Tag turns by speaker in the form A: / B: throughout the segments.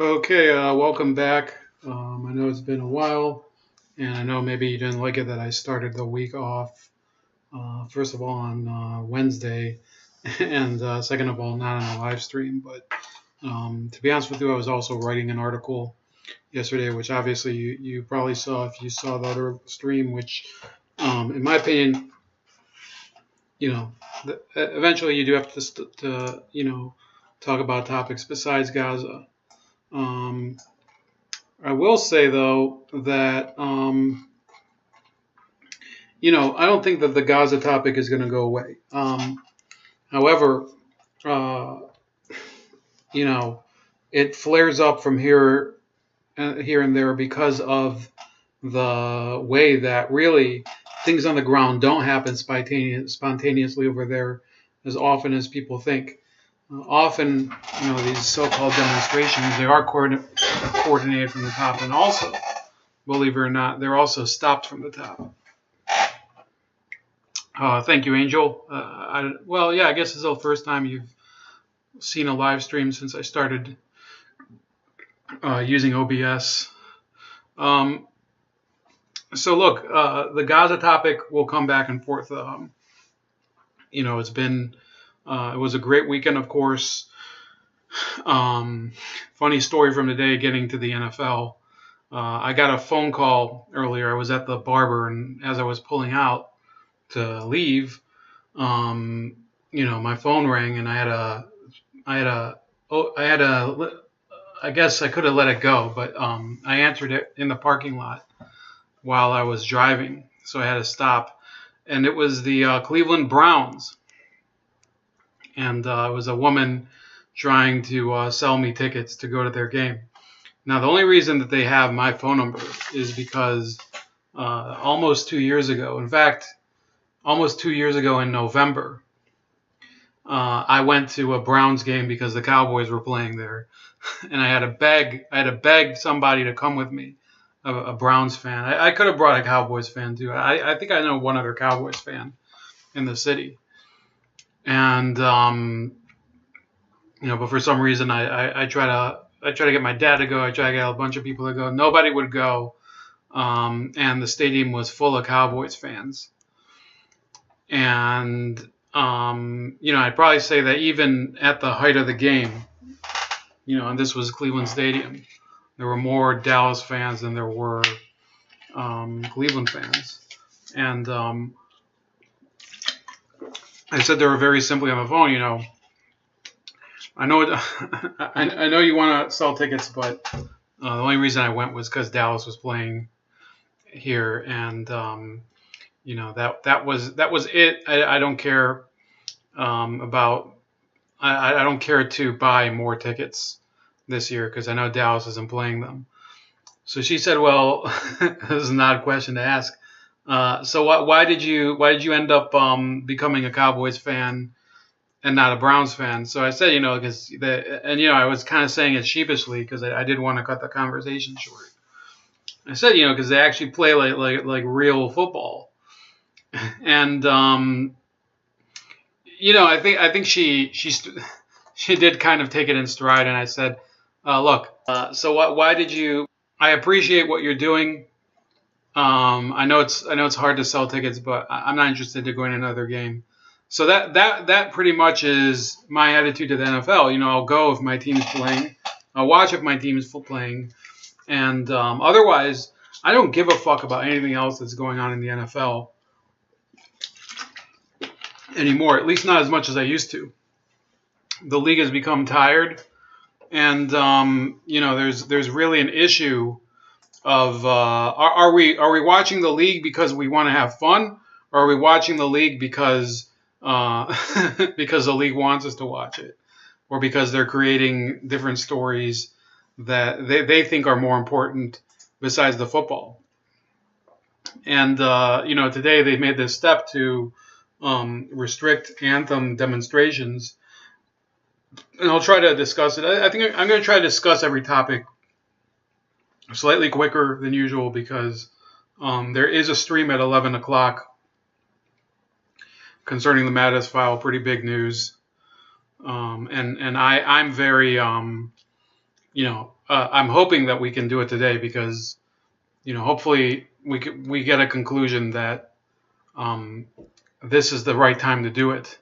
A: Okay, welcome back. I know it's been a while, and I know maybe you didn't like it that I started the week off, first of all, on Wednesday, and second of all, not on a live stream. But to be honest with you, I was also writing an article yesterday, which obviously you probably saw if you saw the other stream, which, in my opinion, eventually you do have to talk about topics besides Gaza. Um, I will say though that I don't think that the Gaza topic is going to go away. However, uh, you know, it flares up from here and there because of the way that really things on the ground don't happen spontaneously over there as often as people think. Often, these so-called demonstrations, they are coordinated from the top, and also, believe it or not, they're also stopped from the top. Thank you, Angel. Yeah, I guess it's the first time you've seen a live stream since I started using OBS. So look, the Gaza topic will come back and forth. It was a great weekend, of course. Funny story from today, getting to the NFL. I got a phone call earlier. I was at the barber, and as I was pulling out to leave, my phone rang, and I guess I could have let it go, but I answered it in the parking lot while I was driving, so I had to stop. And it was the Cleveland Browns, and it was a woman trying to sell me tickets to go to their game. Now, the only reason that they have my phone number is because almost 2 years ago, in fact, almost 2 years ago in November, I went to a Browns game because the Cowboys were playing there, and I had to beg somebody to come with me, a Browns fan. I could have brought a Cowboys fan too. I think I know one other Cowboys fan in the city, and but for some reason I try to get my dad to go. I try to get a bunch of people to go. Nobody would go, and the stadium was full of Cowboys fans. And I'd probably say that even at the height of the game, and this was Cleveland Stadium, there were more Dallas fans than there were Cleveland fans. And I said they were very simply on the phone, I know I know you want to sell tickets, but the only reason I went was because Dallas was playing here, and that was it. I don't care about. I don't care to buy more tickets this year because I know Dallas isn't playing them. So she said, "Well, this is an odd question to ask. So why did you end up becoming a Cowboys fan and not a Browns fan?" So I said, because I was kind of saying it sheepishly because I did want to cut the conversation short. I said, because they actually play like real football, and I think she did kind of take it in stride, and I said, look, so why did you? I appreciate what you're doing. I know it's hard to sell tickets, but I'm not interested to go in another game. So that pretty much is my attitude to the NFL. I'll go if my team is playing. I'll watch if my team is playing, and otherwise, I don't give a fuck about anything else that's going on in the NFL anymore. At least not as much as I used to. The league has become tired, and there's really an issue of are we watching the league because we want to have fun, or are we watching the league because because the league wants us to watch it, or because they're creating different stories that they think are more important besides the football. And today they made this step to restrict anthem demonstrations, and I'll try to discuss it. I think I'm going to try to discuss every topic slightly quicker than usual because there is a stream at 11 o'clock concerning the Mattis file, pretty big news. And I'm very I'm hoping that we can do it today because, hopefully we get a conclusion that um, this is the right time to do it.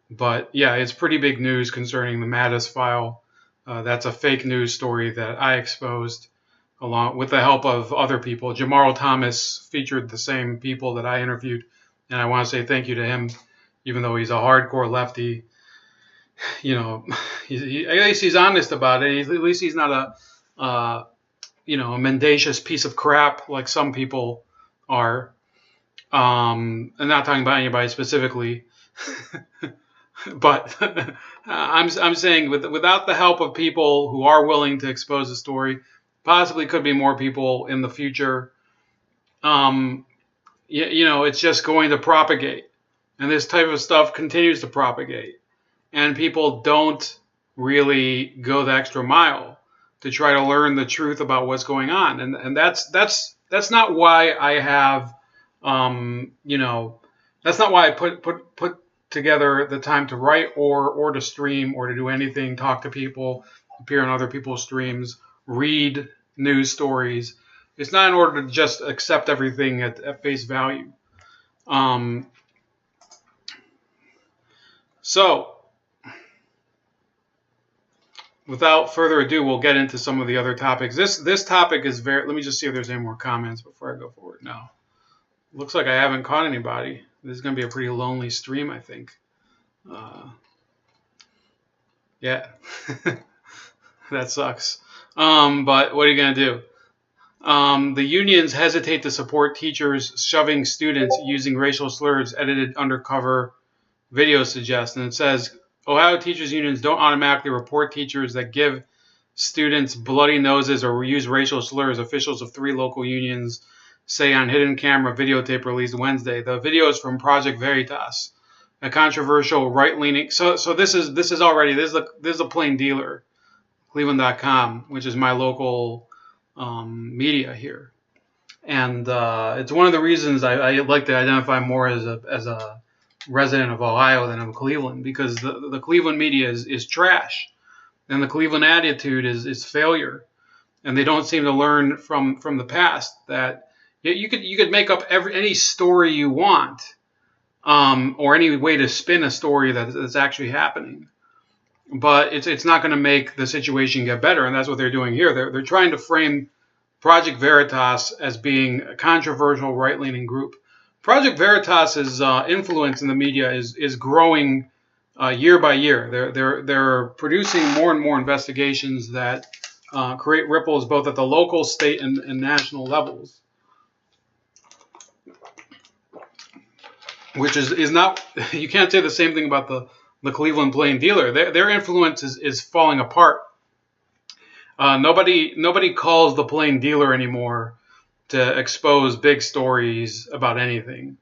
A: But yeah, it's pretty big news concerning the Mattis file. That's a fake news story that I exposed along with the help of other people. Jamarl Thomas featured the same people that I interviewed, and I want to say thank you to him, even though he's a hardcore lefty. At least he's honest about it. At least he's not a mendacious piece of crap like some people are. I'm not talking about anybody specifically, but I'm saying without the help of people who are willing to expose the story, possibly could be more people in the future. It's just going to propagate, and this type of stuff continues to propagate, and people don't really go the extra mile to try to learn the truth about what's going on, and that's not why I have, that's not why I put together the time to write or to stream or to do anything, talk to people, appear on other people's streams, read news stories. It's not in order to just accept everything at face value. So, without further ado, we'll get into some of the other topics. This topic is very. Let me just see if there's any more comments before I go forward. No, looks like I haven't caught anybody. This is going to be a pretty lonely stream, I think. Yeah, that sucks. But what are you going to do? The unions hesitate to support teachers shoving students using racial slurs, edited undercover video suggests. And it says, Ohio teachers unions don't automatically report teachers that give students bloody noses or use racial slurs, officials of 3 local unions say on hidden camera videotape released Wednesday. The video is from Project Veritas, a controversial right-leaning. So this is already, this is a plain dealer, Cleveland.com, which is my local media here. And it's one of the reasons I like to identify more as a resident of Ohio than of Cleveland, because the Cleveland media is trash, and the Cleveland attitude is failure, and they don't seem to learn from the past that you could make up any story you want, or any way to spin a story that's actually happening, but it's not going to make the situation get better, and that's what they're doing here. They're trying to frame Project Veritas as being a controversial right-leaning group. Project Veritas's influence in the media is growing year by year. They're producing more and more investigations that create ripples both at the local, state, and national levels, which is not. You can't say the same thing about the Cleveland Plain Dealer. Their influence is falling apart. Nobody calls the Plain Dealer anymore to expose big stories about anything.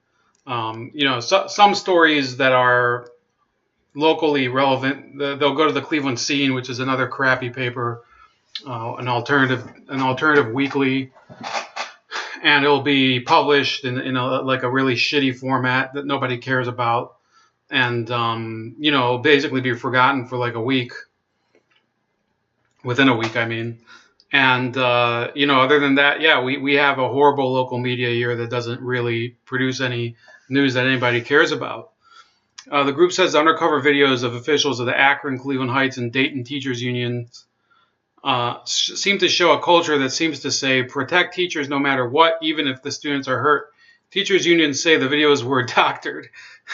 A: Some stories that are locally relevant, they'll go to the Cleveland Scene, which is another crappy paper, an alternative weekly, and it'll be published in a really shitty format that nobody cares about, and basically be forgotten for like a week. Within a week, I mean. And, other than that, yeah, we have a horrible local media here that doesn't really produce any news that anybody cares about. The group says undercover videos of officials of the Akron, Cleveland Heights, and Dayton teachers unions seem to show a culture that seems to say, protect teachers no matter what, even if the students are hurt. Teachers unions say the videos were doctored,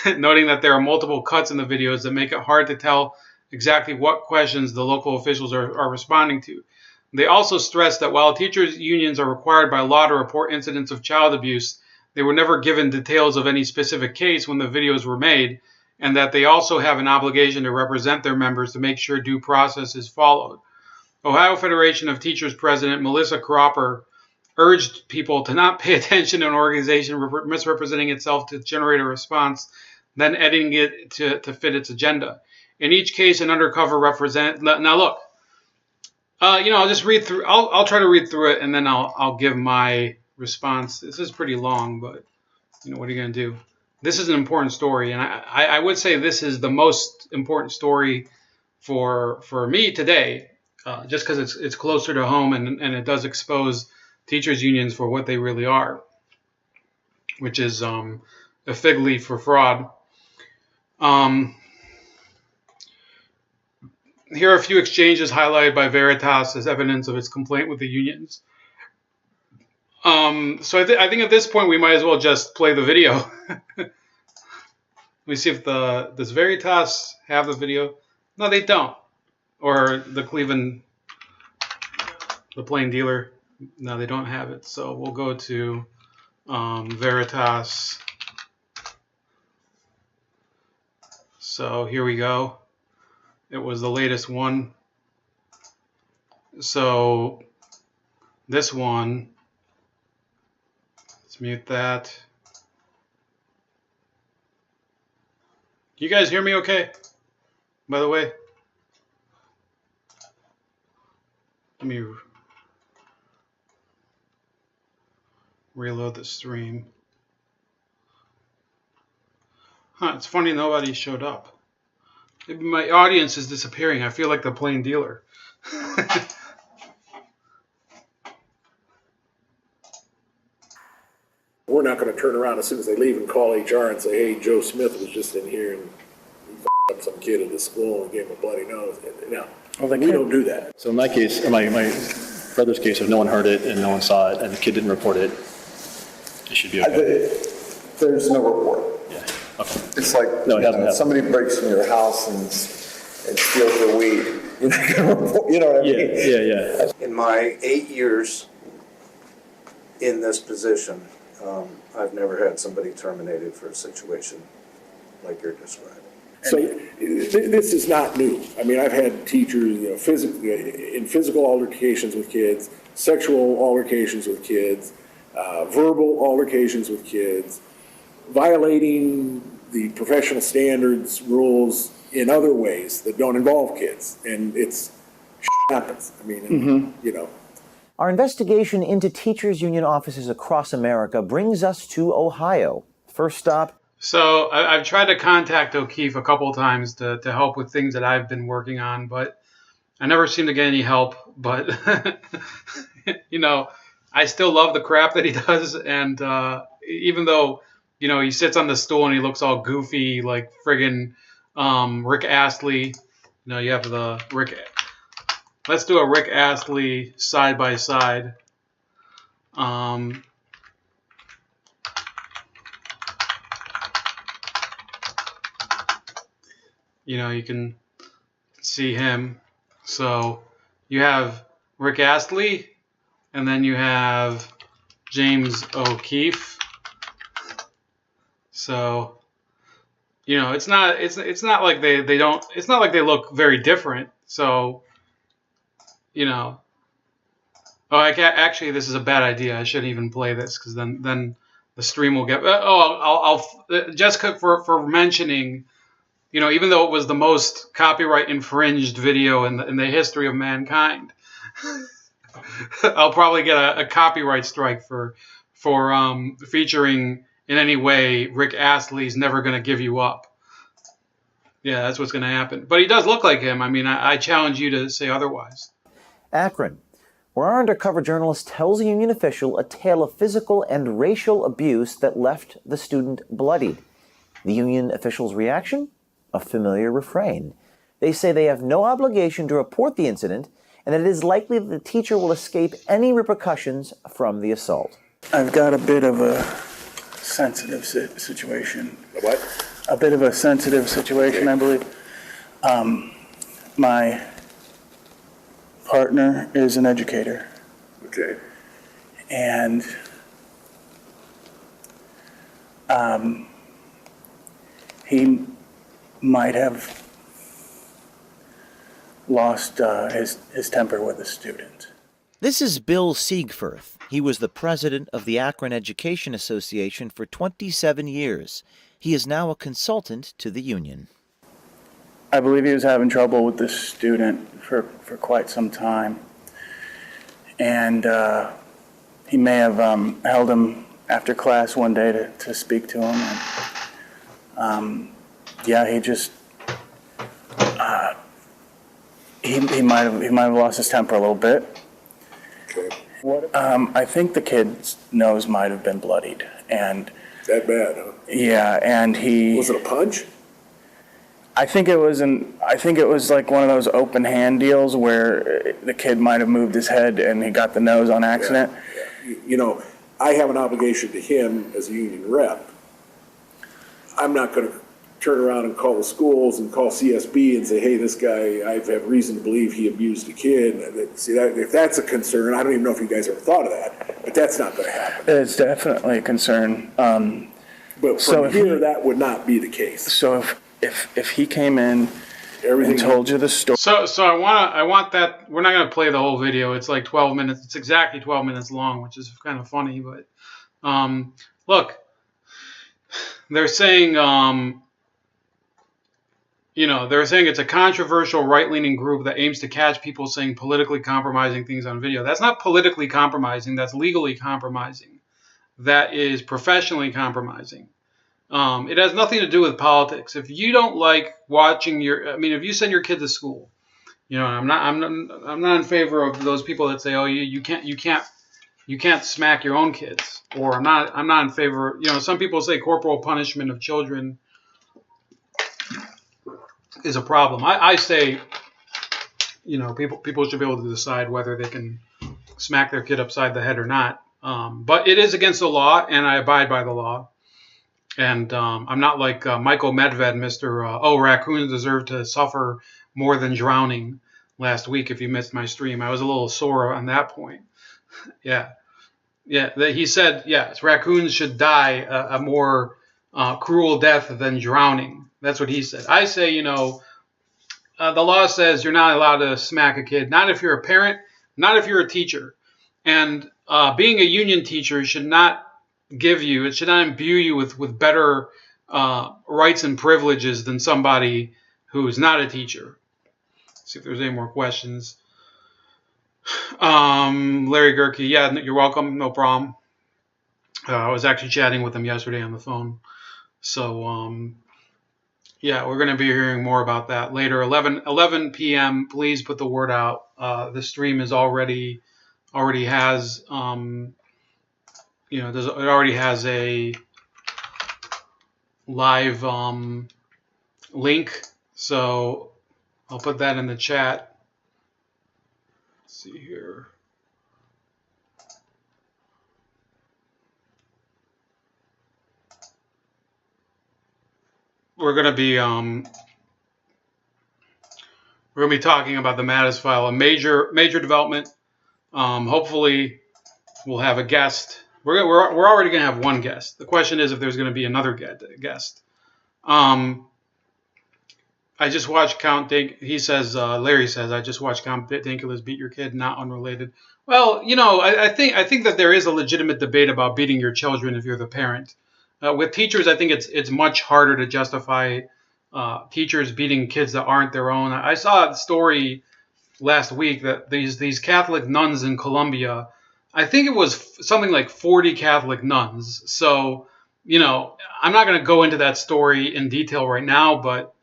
A: noting that there are multiple cuts in the videos that make it hard to tell exactly what questions the local officials are responding to. They also stress that while teachers' unions are required by law to report incidents of child abuse, they were never given details of any specific case when the videos were made, and that they also have an obligation to represent their members to make sure due process is followed. Ohio Federation of Teachers President Melissa Cropper urged people to not pay attention to an organization misrepresenting itself to generate a response, then editing it to fit its agenda. In each case, an undercover represent. Now look, I'll just read through. I'll try to read through it, and then I'll give my response. This is pretty long, but what are you gonna do? This is an important story, and I would say this is the most important story for me today. just because it's closer to home, and it does expose teachers unions for what they really are, which is a fig leaf for fraud. Here are a few exchanges highlighted by Veritas as evidence of its complaint with the unions. So I think at this point we might as well just play the video. Let me see if does Veritas have the video? No, they don't. Or the Cleveland, the plain dealer. No, they don't have it. So we'll go to Veritas. So here we go. It was the latest one. So this one, let's mute that. You guys hear me okay? By the way, let me reload the stream. It's funny nobody showed up. Maybe my audience is disappearing. I feel like the plain dealer.
B: We're not going to turn around as soon as they leave and call HR and say, hey, Joe Smith was just in here and he up some kid at the school and gave him a bloody nose. No, we don't do that.
C: So in my case, in my brother's case, if no one heard it and no one saw it and the kid didn't report it, it should be okay.
D: There's no report.
C: Yeah. Okay.
D: It's like somebody breaks in your house and steals your weed. You're not going to report. You know what I mean?
C: Yeah.
E: In my 8 years in this position, I've never had somebody terminated for a situation like you're describing.
B: So this is not new. I mean, I've had teachers, physical altercations with kids, sexual altercations with kids, verbal altercations with kids, violating the professional standards rules in other ways that don't involve kids, and it's happens. I mean,
F: Our investigation into teachers' union offices across America brings us to Ohio. First stop.
A: So I've tried to contact O'Keefe a couple of times to help with things that I've been working on, but I never seem to get any help. But, I still love the crap that he does. And even though, he sits on the stool and he looks all goofy like friggin' Rick Astley, you have the Rick. Let's do a Rick Astley side by side. You can see him. So you have Rick Astley, and then you have James O'Keefe. So, it's not like they don't. It's not like they look very different. So, Oh, I can't, actually, this is a bad idea. I shouldn't even play this because then the stream will get. I'll just for mentioning. Even though it was the most copyright infringed video in the history of mankind, I'll probably get a copyright strike for featuring in any way Rick Astley's "Never Gonna Give You Up." Yeah, that's what's going to happen. But he does look like him. I mean, I challenge you to say otherwise.
F: Akron, where our undercover journalist tells a union official a tale of physical and racial abuse that left the student bloodied. The union official's reaction? A familiar refrain. They say they have no obligation to report the incident and that it is likely that the teacher will escape any repercussions from the assault.
G: I've got a bit of a sensitive situation.
B: What?
G: A bit of a sensitive situation, I believe. My partner is an educator.
B: Okay.
G: And he might have lost his temper with a student.
F: This is Bill Siegfirth. He was the president of the Akron Education Association for 27 years. He is now a consultant to the union.
G: I believe he was having trouble with this student for quite some time. And he may have held him after class one day to speak to him. And, he just, he might have lost his temper a little bit.
B: Okay.
G: I think the kid's nose might have been bloodied, and
B: That bad, huh?
G: yeah, and
B: Was it a punch?
G: I think it was like one of those open hand deals where the kid might have moved his head and he got the nose on accident.
B: Yeah. You know, I have an obligation to him as a union rep. I'm not going to turn around and call the schools and call CSB and say, hey, this guy, I have reason to believe he abused a kid. See, if that's a concern, I don't even know if you guys ever thought of that, but that's not going to happen.
G: It's definitely a concern.
B: But from here, that would not be the case.
G: So if he came in and told you the story.
A: So I want that. We're not going to play the whole video. It's like 12 minutes. It's exactly 12 minutes long, which is kind of funny. But look, they're saying, they're saying it's a controversial right-leaning group that aims to catch people saying politically compromising things on video. That's not politically compromising. That's legally compromising. That is professionally compromising. It has nothing to do with politics. If you don't like watching if you send your kid to school, I'm not in favor of those people that say, oh, you can't smack your own kids, or I'm not in favor. Some people say corporal punishment of children is a problem. I say, people should be able to decide whether they can smack their kid upside the head or not. But it is against the law, and I abide by the law. And I'm not like Michael Medved, Mr. Raccoons deserve to suffer more than drowning last week. If you missed my stream, I was a little sore on that point. Yeah. He said, yes, raccoons should die a more cruel death than drowning. That's what he said. I say, the law says you're not allowed to smack a kid. Not if you're a parent, not if you're a teacher. And being a union teacher should not imbue you with better rights and privileges than somebody who's not a teacher. Let's see if there's any more questions. Larry Gerke, yeah, you're welcome, no problem. I was actually chatting with him yesterday on the phone. So, yeah, we're going to be hearing more about that later. 11 p.m., please put the word out. The stream is already has... it already has a live link, so I'll put that in the chat. Let's see here. We're gonna be talking about the Mattis file, a major development. Hopefully, we'll have a guest. We're already going to have one guest. The question is if there's going to be another guest. I just watched Count Dink. He says, Larry says, I just watched Count Dankula's beat your kid, not unrelated. Well, I think that there is a legitimate debate about beating your children if you're the parent. With teachers, I think it's much harder to justify teachers beating kids that aren't their own. I saw a story last week that these Catholic nuns in Colombia, I think it was something like 40 Catholic nuns. So, I'm not going to go into that story in detail right now, but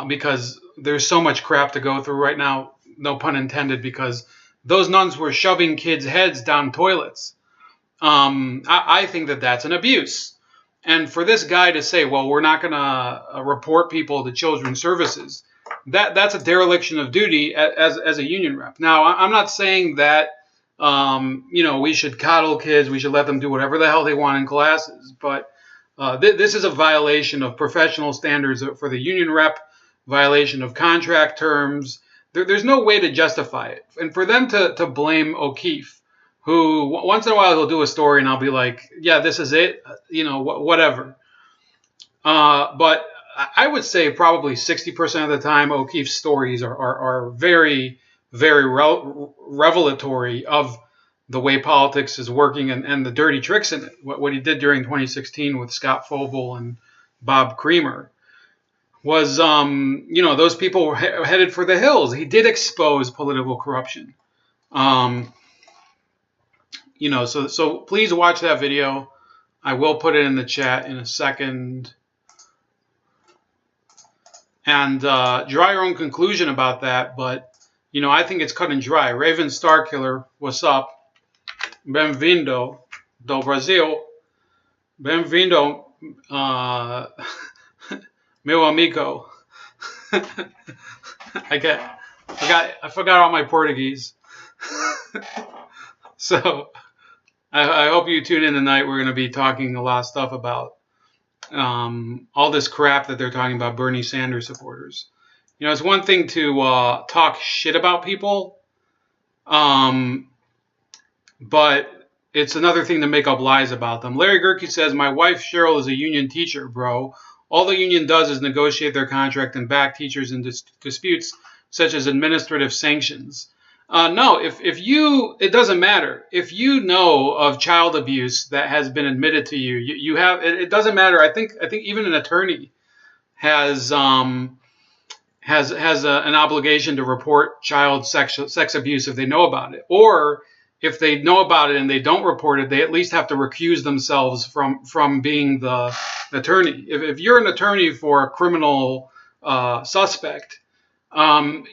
A: because there's so much crap to go through right now, no pun intended, because those nuns were shoving kids' heads down toilets. I think that that's an abuse. And for this guy to say, well, we're not going to report people to children's services, that's a dereliction of duty as a union rep. Now, I'm not saying that we should coddle kids, we should let them do whatever the hell they want in classes, but this is a violation of professional standards for the union rep, violation of contract terms. There's no way to justify it. And for them to blame O'Keefe, who once in a while he'll do a story and I'll be like, yeah, this is it, whatever. But I would say probably 60% of the time O'Keefe's stories are very, very revelatory of the way politics is working and the dirty tricks in it. What he did during 2016 with Scott Fobel and Bob Creamer was, those people were headed for the hills. He did expose political corruption. So please watch that video. I will put it in the chat in a second. And draw your own conclusion about that. But You know, I think it's cut and dry. Raven Star Killer, what's up? Bem-vindo do Brasil. Bem-vindo, meu amigo. I forgot all my Portuguese. So I hope you tune in tonight. We're going to be talking a lot of stuff about all this crap that they're talking about Bernie Sanders supporters. You know, it's one thing to talk shit about people, but it's another thing to make up lies about them. Larry Gerke says, my wife Cheryl is a union teacher, bro. All the union does is negotiate their contract and back teachers in disputes such as administrative sanctions. No, it doesn't matter. If you know of child abuse that has been admitted to you, you have, it doesn't matter. I think even an attorney has an obligation to report child sex abuse if they know about it. Or if they know about it and they don't report it, they at least have to recuse themselves from being the attorney. If you're an attorney for a criminal suspect,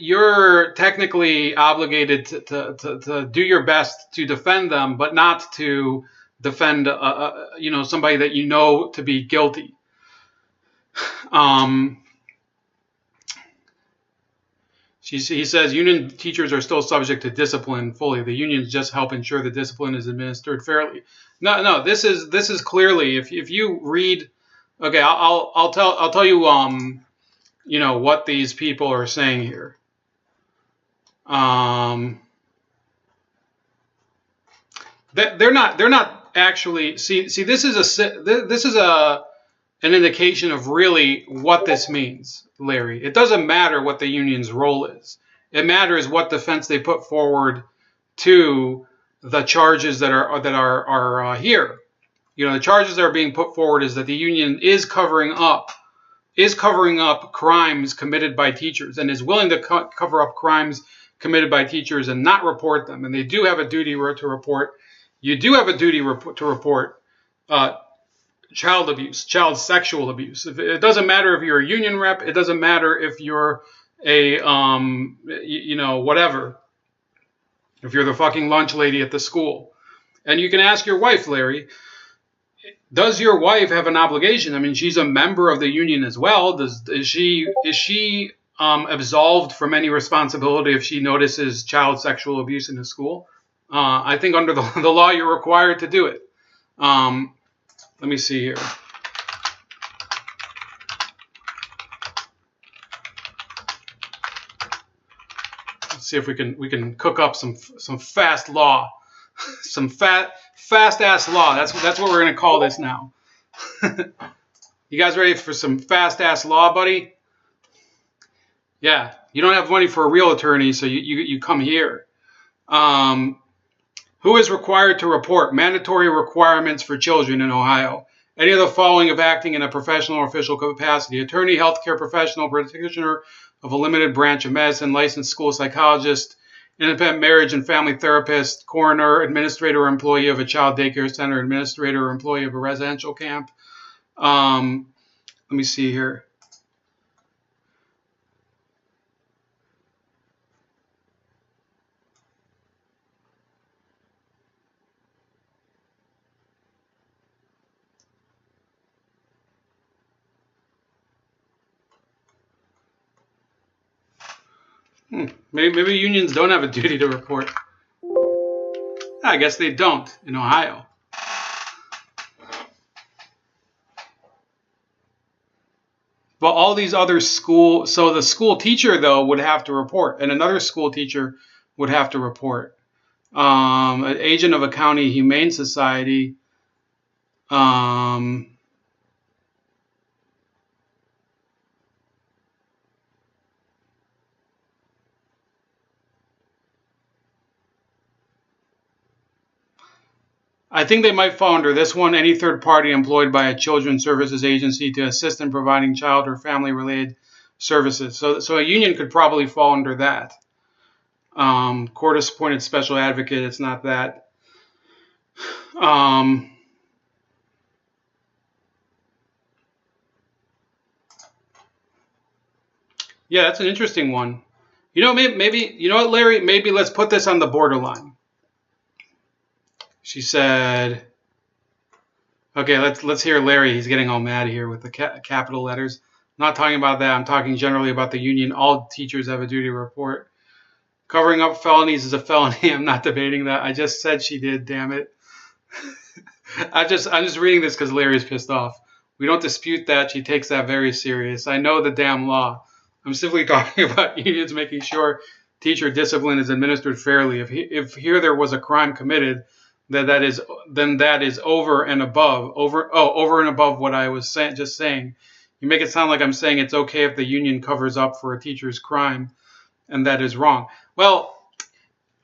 A: you're technically obligated to do your best to defend them, but not to defend somebody that you know to be guilty. He says union teachers are still subject to discipline fully. The unions just help ensure the discipline is administered fairly. No. This is clearly, if you read, okay, I'll tell you what these people are saying here. They're not actually see. This is an indication of really what this means, Larry. It doesn't matter what the union's role is. It matters what defense they put forward to the charges that are here. You know, the charges that are being put forward is that the union is covering up crimes committed by teachers and is willing to cover up crimes committed by teachers and not report them. And they do have a duty to report. You do have a duty to report child abuse, child sexual abuse. It doesn't matter if you're a union rep. It doesn't matter if you're a, whatever. If you're the fucking lunch lady at the school. And you can ask your wife, Larry, does your wife have an obligation? I mean, she's a member of the union as well. Is she absolved from any responsibility if she notices child sexual abuse in the school? I think under the law, you're required to do it. Let me see here. Let's see if we can cook up some fast law, some fast ass law. That's what we're gonna call this now. You guys ready for some fast ass law, buddy? Yeah, you don't have money for a real attorney, so you come here. Who is required to report mandatory requirements for children in Ohio? Any of the following of acting in a professional or official capacity: attorney, healthcare professional, practitioner of a limited branch of medicine, licensed school psychologist, independent marriage and family therapist, coroner, administrator or employee of a child daycare center, administrator or employee of a residential camp. Let me see here. Maybe unions don't have a duty to report. I guess they don't in Ohio. But all these other so the school teacher, though, would have to report, and another school teacher would have to report. An agent of a county humane society. I think they might fall under this one: any third party employed by a children's services agency to assist in providing child or family related services. So a union could probably fall under that. Court appointed special advocate, it's not that. Yeah, that's an interesting one. maybe you know what, Larry? Maybe let's put this on the borderline. She said, okay, let's hear Larry. He's getting all mad here with the capital letters. I'm not talking about that. I'm talking generally about the union. All teachers have a duty to report. Covering up felonies is a felony. I'm not debating that. I just said she did, damn it. I'm just reading this because Larry's pissed off. We don't dispute that. She takes that very serious. I know the damn law. I'm simply talking about unions making sure teacher discipline is administered fairly. If here there was a crime committed, then that is over and above what I was saying. You make it sound like I'm saying it's okay if the union covers up for a teacher's crime, and that is wrong. Well,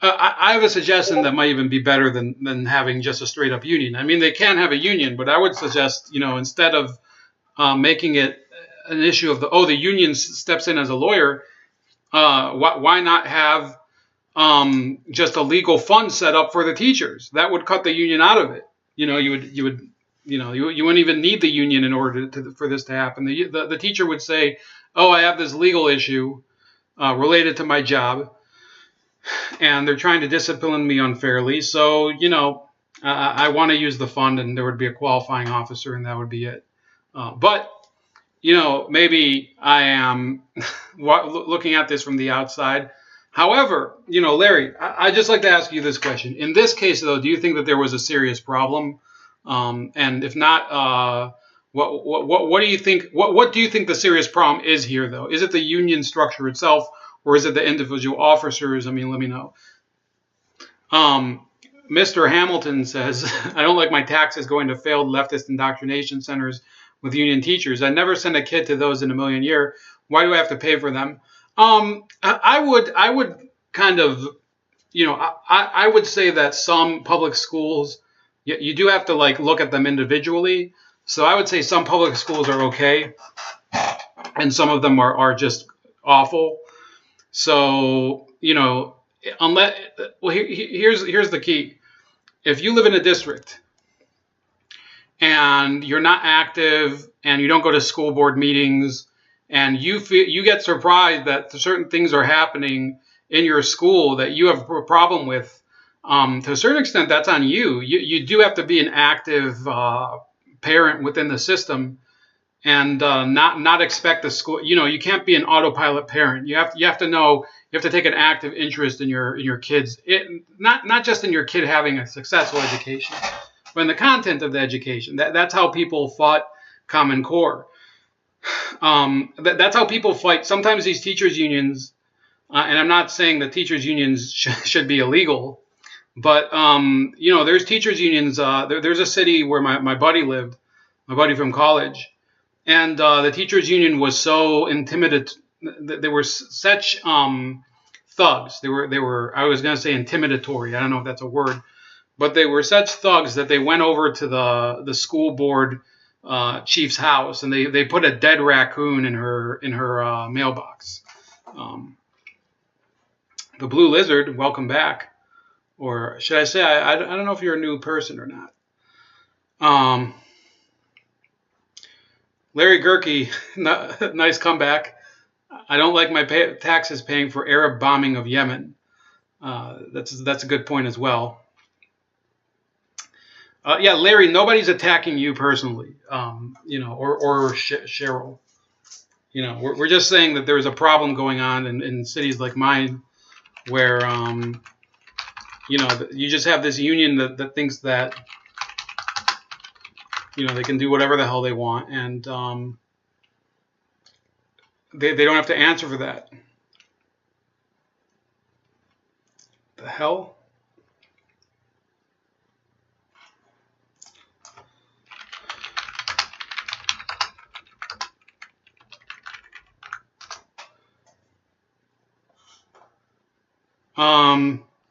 A: I have a suggestion that might even be better than having just a straight up union. I mean, they can have a union, but I would suggest, instead of making it an issue of the union steps in as a lawyer, why not have just a legal fund set up for the teachers? That would cut the union out of it. You wouldn't even need the union in order for this to happen. The teacher would say, I have this legal issue related to my job, and they're trying to discipline me unfairly. So, I want to use the fund, and there would be a qualifying officer, and that would be it. But maybe I am looking at this from the outside. However, Larry, I'd just like to ask you this question. In this case, though, do you think that there was a serious problem? And if not, what do you think? What do you think the serious problem is here, though? Is it the union structure itself, or is it the individual officers? I mean, let me know. Mr. Hamilton says, I don't like my taxes going to failed leftist indoctrination centers with union teachers. I never send a kid to those in a million years. Why do I have to pay for them? I would kind of, I would say that some public schools, you do have to look at them individually. So I would say some public schools are okay, and some of them are just awful. So, here's the key. If you live in a district and you're not active and you don't go to school board meetings, and you get surprised that certain things are happening in your school that you have a problem with, to a certain extent, that's on you. You do have to be an active parent within the system, and not expect the school. You can't be an autopilot parent. You have to know. You have to take an active interest in your kids. Not just in your kid having a successful education, but in the content of the education. That's how people fought Common Core. That's how people fight. Sometimes these teachers unions, and I'm not saying that teachers unions should be illegal, but there's teachers unions. There's a city where my buddy lived, my buddy from college, and the teachers union was so intimidated. They were such thugs. They were. I was going to say intimidatory. I don't know if that's a word, but they were such thugs that they went over to the school board chief's house, and they put a dead raccoon in her mailbox. The Blue Lizard, welcome back, or should I say, I don't know if you're a new person or not. Larry Gerke, nice comeback. I don't like my taxes paying for Arab bombing of Yemen. That's a good point as well. Yeah, Larry, nobody's attacking you personally, or Cheryl. We're just saying that there's a problem going on in cities like mine where, you just have this union that thinks that, they can do whatever the hell they want, and they don't have to answer for that. The hell?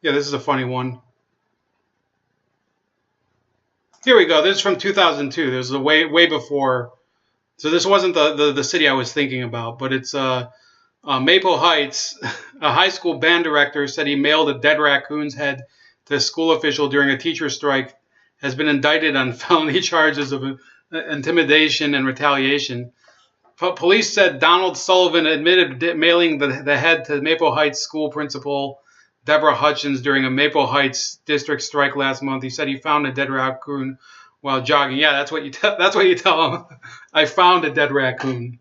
A: Yeah, this is a funny one. Here we go. This is from 2002. This is way before. So this wasn't the city I was thinking about, but it's Maple Heights. A high school band director said he mailed a dead raccoon's head to a school official during a teacher strike. Has been indicted on felony charges of intimidation and retaliation. Police said Donald Sullivan admitted mailing the head to Maple Heights school principal Deborah Hutchins during a Maple Heights district strike last month. He said he found a dead raccoon while jogging. Yeah, that's what you tell him. I found a dead raccoon.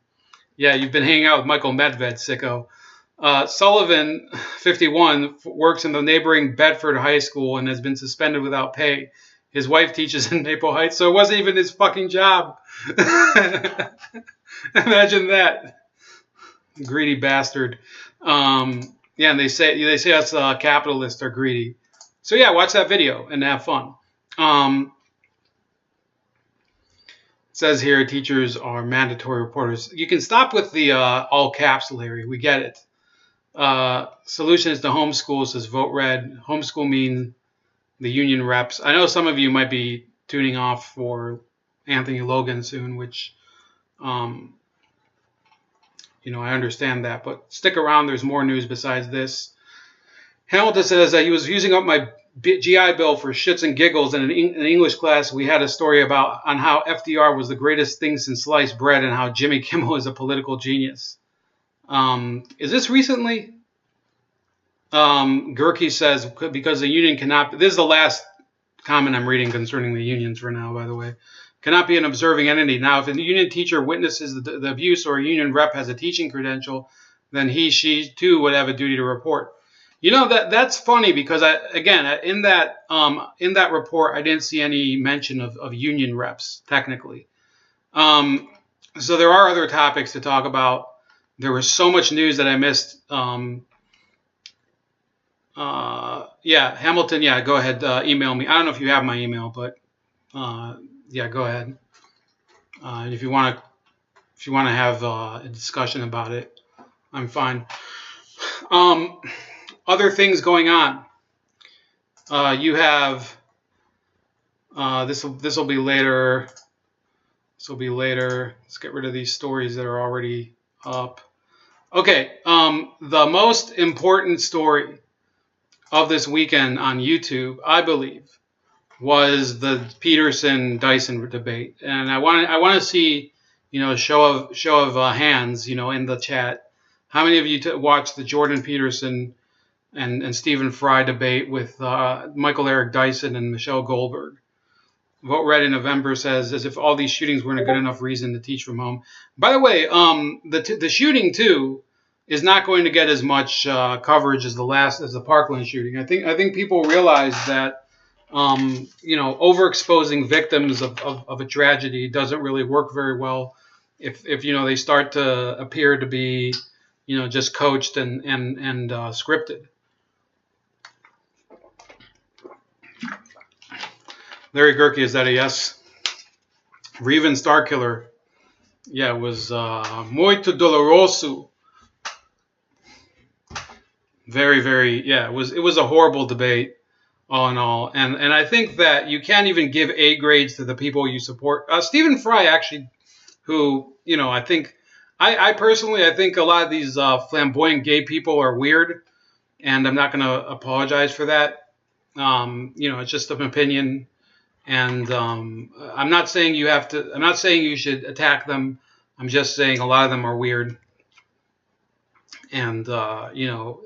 A: Yeah, you've been hanging out with Michael Medved, sicko. Sullivan, 51, works in the neighboring Bedford High School and has been suspended without pay. His wife teaches in Maple Heights, so it wasn't even his fucking job. Imagine that, greedy bastard. Yeah, and they say us capitalists are greedy. So yeah, watch that video and have fun. It says here teachers are mandatory reporters. You can stop with the all caps, Larry. We get it. Solution is to homeschool, says Vote Red. Homeschool means the union reps. I know some of you might be tuning off for Anthony Logan soon, which, I understand that. But stick around. There's more news besides this. Hamilton says that he was using up my GI Bill for shits and giggles. And in an English class, we had a story on how FDR was the greatest thing since sliced bread and how Jimmy Kimmel is a political genius. Is this recently? Gerke says, because the union cannot, this is the last comment I'm reading concerning the unions for now, by the way, cannot be an observing entity. Now, if a union teacher witnesses the abuse or a union rep has a teaching credential, then she too would have a duty to report. That's funny because in that report, I didn't see any mention of union reps, technically. So there are other topics to talk about. There was so much news that I missed. Hamilton, go ahead, email me. I don't know if you have my email, but go ahead. And if you want to have a discussion about it, I'm fine. Other things going on. You have this will be later. This will be later. Let's get rid of these stories that are already up. Okay, the most important story of this weekend on YouTube, I believe, was the Peterson-Dyson debate, and I want to see, show of hands, in the chat. How many of you watched the Jordan Peterson and Stephen Fry debate with Michael Eric Dyson and Michelle Goldberg? Vote Red in November says, as if all these shootings weren't a good enough reason to teach from home. By the way, the shooting too is not going to get as much coverage as the Parkland shooting. I think people realize that overexposing victims of a tragedy doesn't really work very well if they start to appear to be just coached and scripted. Larry Gerke, is that a yes? Reven Starkiller, it was muito doloroso. Very, very, it was a horrible debate, all in all, and I think that you can't even give A grades to the people you support. Stephen Fry, actually, who I think, I personally think a lot of these flamboyant gay people are weird, and I'm not going to apologize for that. It's just an opinion. And I'm not saying you should attack them. I'm just saying a lot of them are weird. And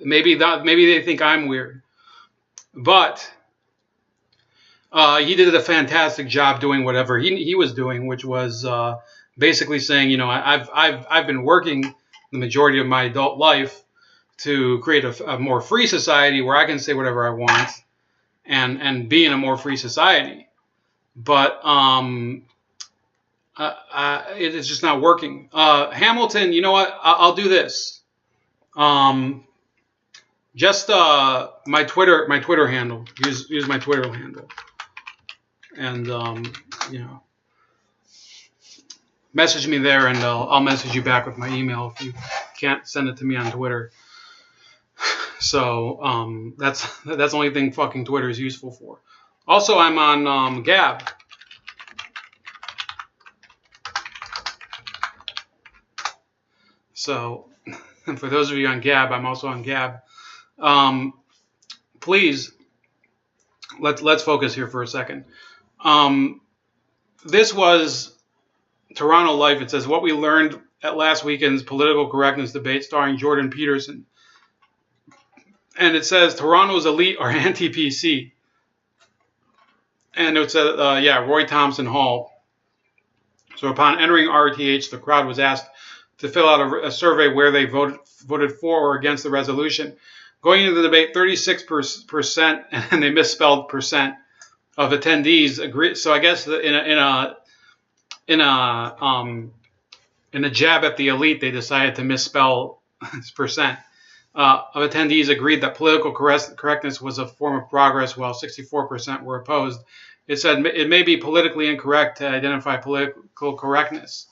A: maybe they think I'm weird. But he did a fantastic job doing whatever he was doing, which was basically saying, I've been working the majority of my adult life to create a more free society where I can say whatever I want and be in a more free society. But it's just not working. Hamilton, you know what? I'll do this. Just my Twitter handle. Use my Twitter handle, and message me there, and I'll message you back with my email if you can't send it to me on Twitter. So that's the only thing fucking Twitter is useful for. Also, I'm on Gab. So, for those of you on Gab, I'm also on Gab. Please, let's focus here for a second. This was Toronto Life. It says, what we learned at last weekend's political correctness debate starring Jordan Peterson. And it says Toronto's elite are anti-PC. And it said, Roy Thompson Hall. So upon entering RTH, the crowd was asked to fill out a survey where they voted for or against the resolution. Going into the debate, 36%, and they misspelled percent, of attendees agreed. So I guess in a jab at the elite, they decided to misspell percent. Of attendees agreed that political correctness was a form of progress, while 64% were opposed. It said it may be politically incorrect to identify political correctness.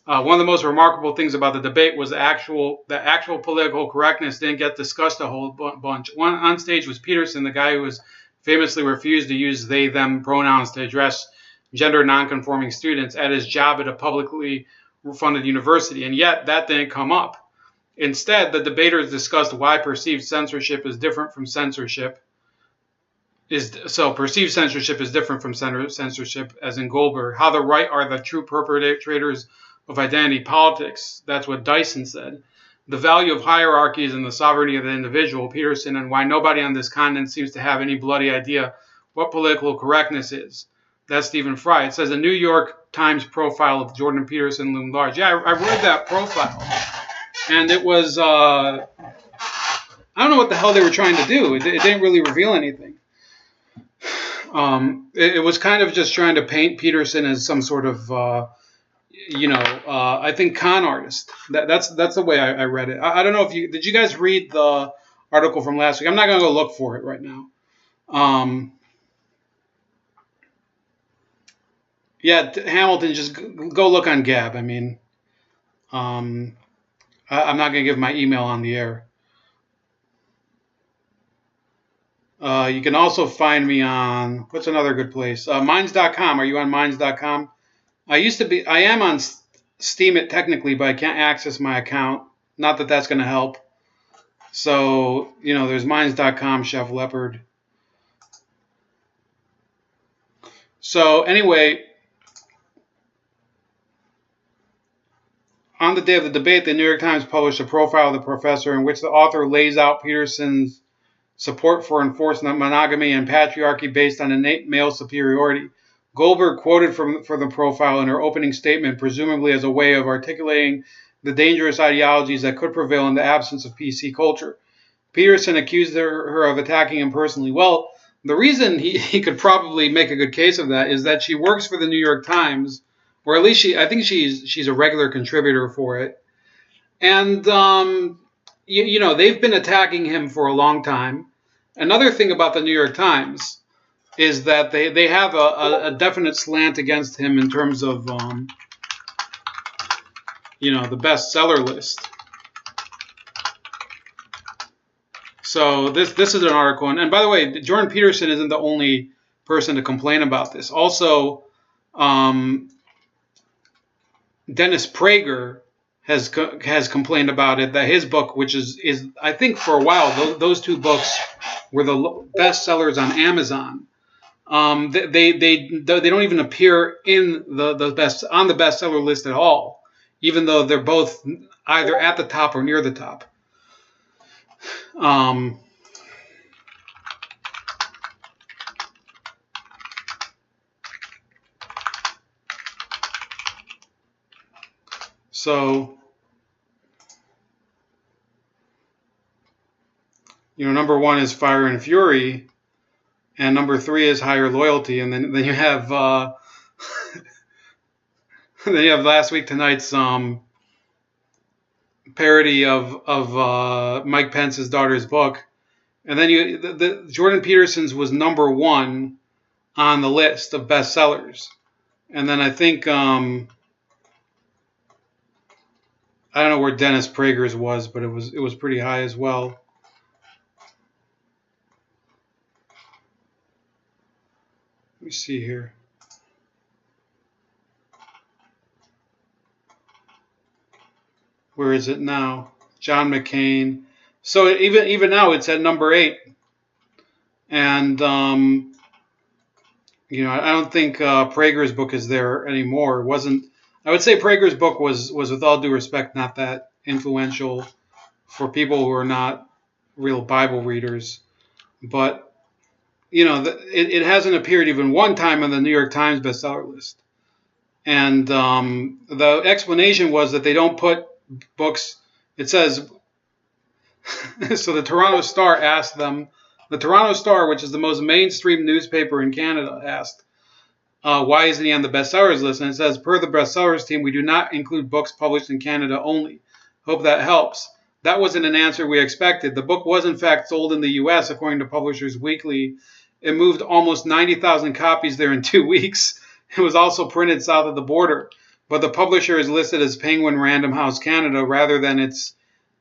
A: One of the most remarkable things about the debate was the actual political correctness didn't get discussed a whole bunch. One on stage was Peterson, the guy who was famously refused to use they/them pronouns to address gender nonconforming students at his job at a publicly funded university, and yet that didn't come up. Instead, the debaters discussed why perceived censorship is different from censorship. Perceived censorship is different from censorship, as in Goldberg. How the right are the true perpetrators of identity politics. That's what Dyson said. The value of hierarchies and the sovereignty of the individual, Peterson, and why nobody on this continent seems to have any bloody idea what political correctness is. That's Stephen Fry. It says a New York Times profile of Jordan Peterson loomed large. Yeah, I read that profile. And it was, I don't know what the hell they were trying to do. It didn't really reveal anything. It was kind of just trying to paint Peterson as some sort of, I think con artist. That's the way I read it. I don't know if did you guys read the article from last week? I'm not going to go look for it right now. Hamilton, just go look on Gab. I mean, I'm not going to give my email on the air. You can also find me on, what's another good place? Minds.com. Are you on Minds.com? I am on Steam it technically, but I can't access my account. Not that that's going to help. So, there's Minds.com, Chef Leopard. So, anyway, on the day of the debate, the New York Times published a profile of the professor in which the author lays out Peterson's support for enforced monogamy and patriarchy based on innate male superiority. Goldberg quoted for the profile in her opening statement, presumably as a way of articulating the dangerous ideologies that could prevail in the absence of PC culture. Peterson accused her of attacking him personally. Well, the reason he could probably make a good case of that is that she works for the New York Times, or at least I think she's a regular contributor for it. And, they've been attacking him for a long time. Another thing about the New York Times is that they have a definite slant against him in terms of, the bestseller list. So this is an article. And by the way, Jordan Peterson isn't the only person to complain about this. Also, Dennis Prager has complained about it, that his book, which is I think for a while, those two books were the best sellers on Amazon. They don't even appear in the bestseller list at all, even though they're both either at the top or near the top. So, number one is Fire and Fury, and number three is Higher Loyalty, and then you have Last Week Tonight's parody of Mike Pence's daughter's book, and then the Jordan Peterson's was number one on the list of bestsellers, and then I think I don't know where Dennis Prager's was, but it was pretty high as well. Let me see here. Where is it now? John McCain. So even now it's at number 8. And I don't think Prager's book is there anymore. It wasn't. I would say Prager's book was with all due respect not that influential for people who are not real Bible readers, but it hasn't appeared even one time on the New York Times bestseller list. And the explanation was that they don't put books. It says so. The Toronto Star asked them. The Toronto Star, which is the most mainstream newspaper in Canada, asked, why isn't he on the bestsellers list? And it says, per the bestsellers team, we do not include books published in Canada only. Hope that helps. That wasn't an answer we expected. The book was in fact sold in the U.S. according to Publishers Weekly. It moved almost 90,000 copies there in 2 weeks. It was also printed south of the border. But the publisher is listed as Penguin Random House Canada rather than its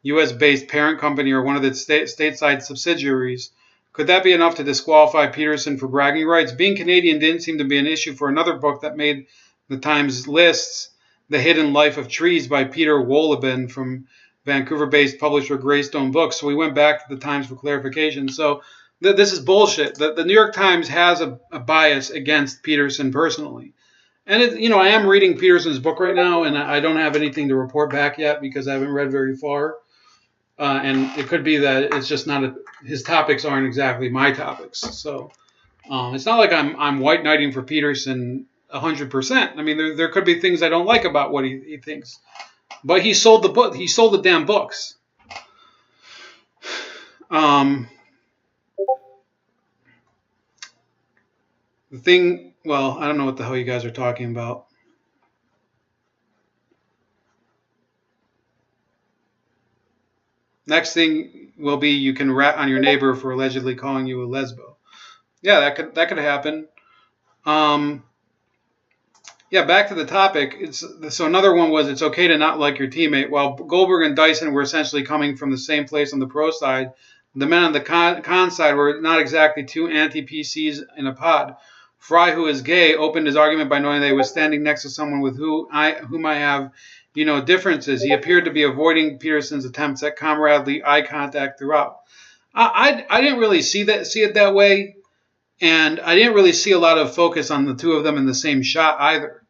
A: U.S.-based parent company or one of its stateside subsidiaries. Could that be enough to disqualify Peterson for bragging rights? Being Canadian didn't seem to be an issue for another book that made the Times lists, The Hidden Life of Trees by Peter Wolleben from Vancouver-based publisher Greystone Books. So we went back to the Times for clarification. So this is bullshit. The New York Times has a bias against Peterson personally. And, I am reading Peterson's book right now, and I don't have anything to report back yet because I haven't read very far. And it could be that it's just not his topics aren't exactly my topics. So it's not like I'm white knighting for Peterson 100%. I mean, there could be things I don't like about what he thinks. But he sold the book. He sold the damn books. The thing, well, I don't know what the hell you guys are talking about. Next thing will be you can rat on your neighbor for allegedly calling you a lesbo. Yeah, that could happen. Yeah, back to the topic. So another one was it's okay to not like your teammate. While Goldberg and Dyson were essentially coming from the same place on the pro side, the men on the con side were not exactly two anti-PCs in a pod. Fry, who is gay, opened his argument by knowing that he was standing next to someone with whom I have, differences. He appeared to be avoiding Peterson's attempts at camaraderie eye contact throughout. I didn't really see it that way, and I didn't really see a lot of focus on the two of them in the same shot either.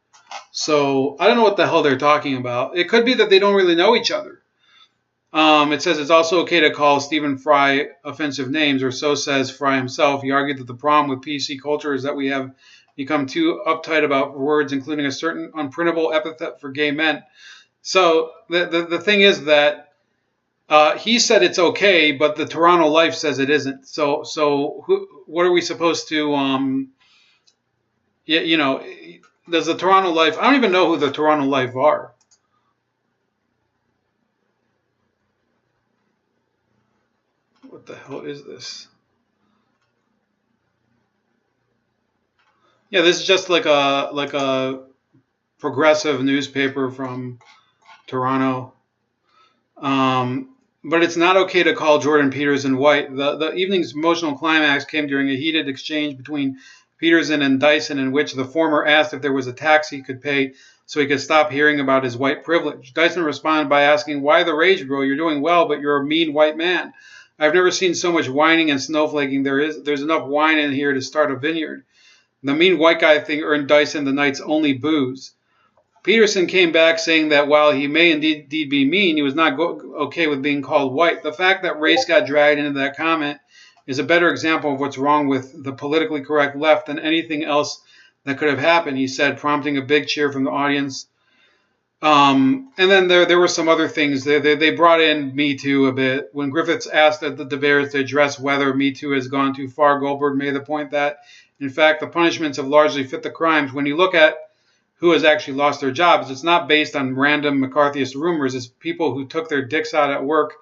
A: So I don't know what the hell they're talking about. It could be that they don't really know each other. It says it's also okay to call Stephen Fry offensive names, or so says Fry himself. He argued that the problem with PC culture is that we have become too uptight about words, including a certain unprintable epithet for gay men. So the thing is that he said it's okay, but the Toronto Life says it isn't. So what are we supposed to, does the Toronto Life, I don't even know who the Toronto Life are. What the hell is this? Yeah, this is just like a progressive newspaper from Toronto. But it's not okay to call Jordan Peterson white. The evening's emotional climax came during a heated exchange between Peterson and Dyson, in which the former asked if there was a tax he could pay so he could stop hearing about his white privilege. Dyson responded by asking, "Why the rage, bro? You're doing well, but you're a mean white man. I've never seen so much whining and snowflaking. There's enough wine in here to start a vineyard." The mean white guy thing earned Dyson the night's only booze. Peterson came back saying that while he may indeed be mean, he was not okay with being called white. The fact that race got dragged into that comment is a better example of what's wrong with the politically correct left than anything else that could have happened, he said, prompting a big cheer from the audience. And then there were some other things. They brought in Me Too a bit. When Griffiths asked the debaters to address whether Me Too has gone too far, Goldberg made the point that, in fact, the punishments have largely fit the crimes. When you look at who has actually lost their jobs, it's not based on random McCarthyist rumors. It's people who took their dicks out at work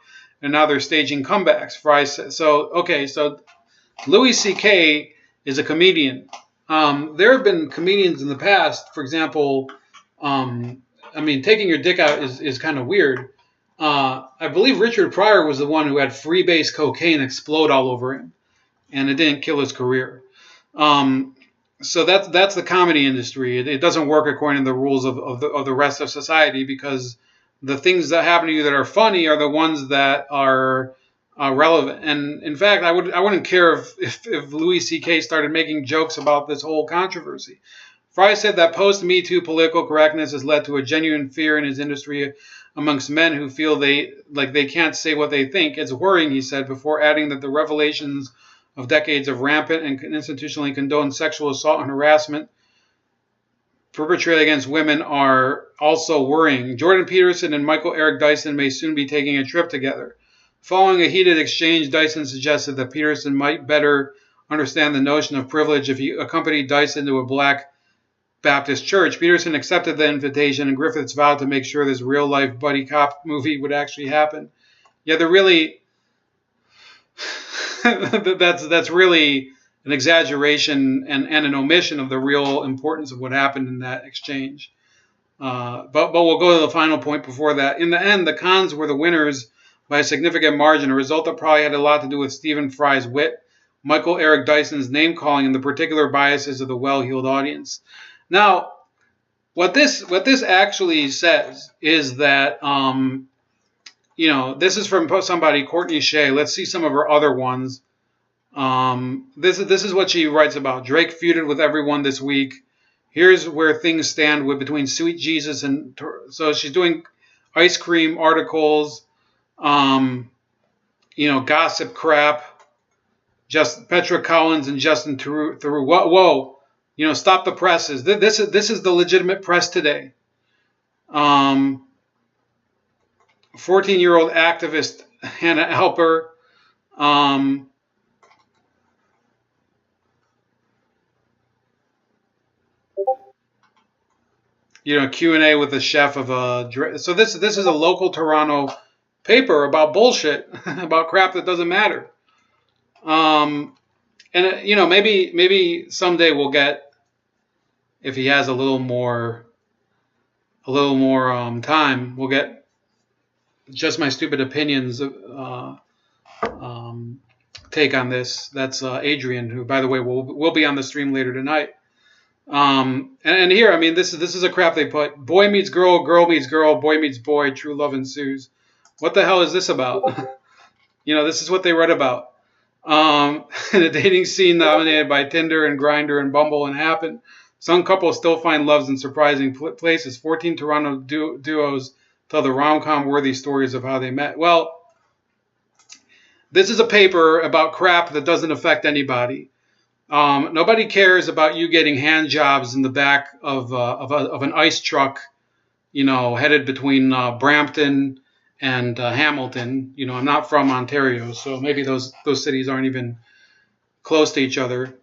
A: and now they're staging comebacks. Fry said, so Louis C.K. is a comedian. There have been comedians in the past, for example, taking your dick out is kind of weird. I believe Richard Pryor was the one who had freebase cocaine explode all over him, and it didn't kill his career. So that's the comedy industry. It doesn't work according to the rules of the rest of society, because the things that happen to you that are funny are the ones that are relevant. And in fact, I wouldn't care if Louis C.K. started making jokes about this whole controversy. Fry said that post-Me Too political correctness has led to a genuine fear in his industry amongst men who feel they can't say what they think. It's worrying, he said, before adding that the revelations of decades of rampant and institutionally condoned sexual assault and harassment perpetrated against women are also worrying. Jordan Peterson and Michael Eric Dyson may soon be taking a trip together. Following a heated exchange, Dyson suggested that Peterson might better understand the notion of privilege if he accompanied Dyson to a black Baptist church. Peterson accepted the invitation, and Griffiths vowed to make sure this real-life buddy cop movie would actually happen. Yeah, they're really... that's really an exaggeration and an omission of the real importance of what happened in that exchange. But we'll go to the final point before that. In the end, the cons were the winners by a significant margin, a result that probably had a lot to do with Stephen Fry's wit, Michael Eric Dyson's name-calling, and the particular biases of the well-heeled audience. Now, what this actually says is that, this is from somebody, Courtney Shea. Let's see some of her other ones. This is what she writes about. Drake feuded with everyone this week. Here's where things stand between Sweet Jesus and... So she's doing ice cream articles, gossip crap. Just Petra Collins and Justin Theroux. Whoa. Stop the presses. This is the legitimate press today. 14-year-old activist Hannah Alper. Q&A with the chef of a... So this is a local Toronto paper about bullshit, about crap that doesn't matter. Maybe someday we'll get, if he has a little more time, we'll get Just My Stupid Opinions take on this. That's Adrian, who, by the way, will be on the stream later tonight. And here, this is a crap they put. Boy meets girl, girl meets girl, boy meets boy, true love ensues. What the hell is this about? This is what they read about. In a dating scene dominated by Tinder and Grindr and Bumble and Happen, some couples still find loves in surprising places. 14 Toronto duos tell the rom-com worthy stories of how they met. Well, this is a paper about crap that doesn't affect anybody. Nobody cares about you getting hand jobs in the back of an ice truck, headed between Brampton and Hamilton. I'm not from Ontario, so maybe those cities aren't even close to each other.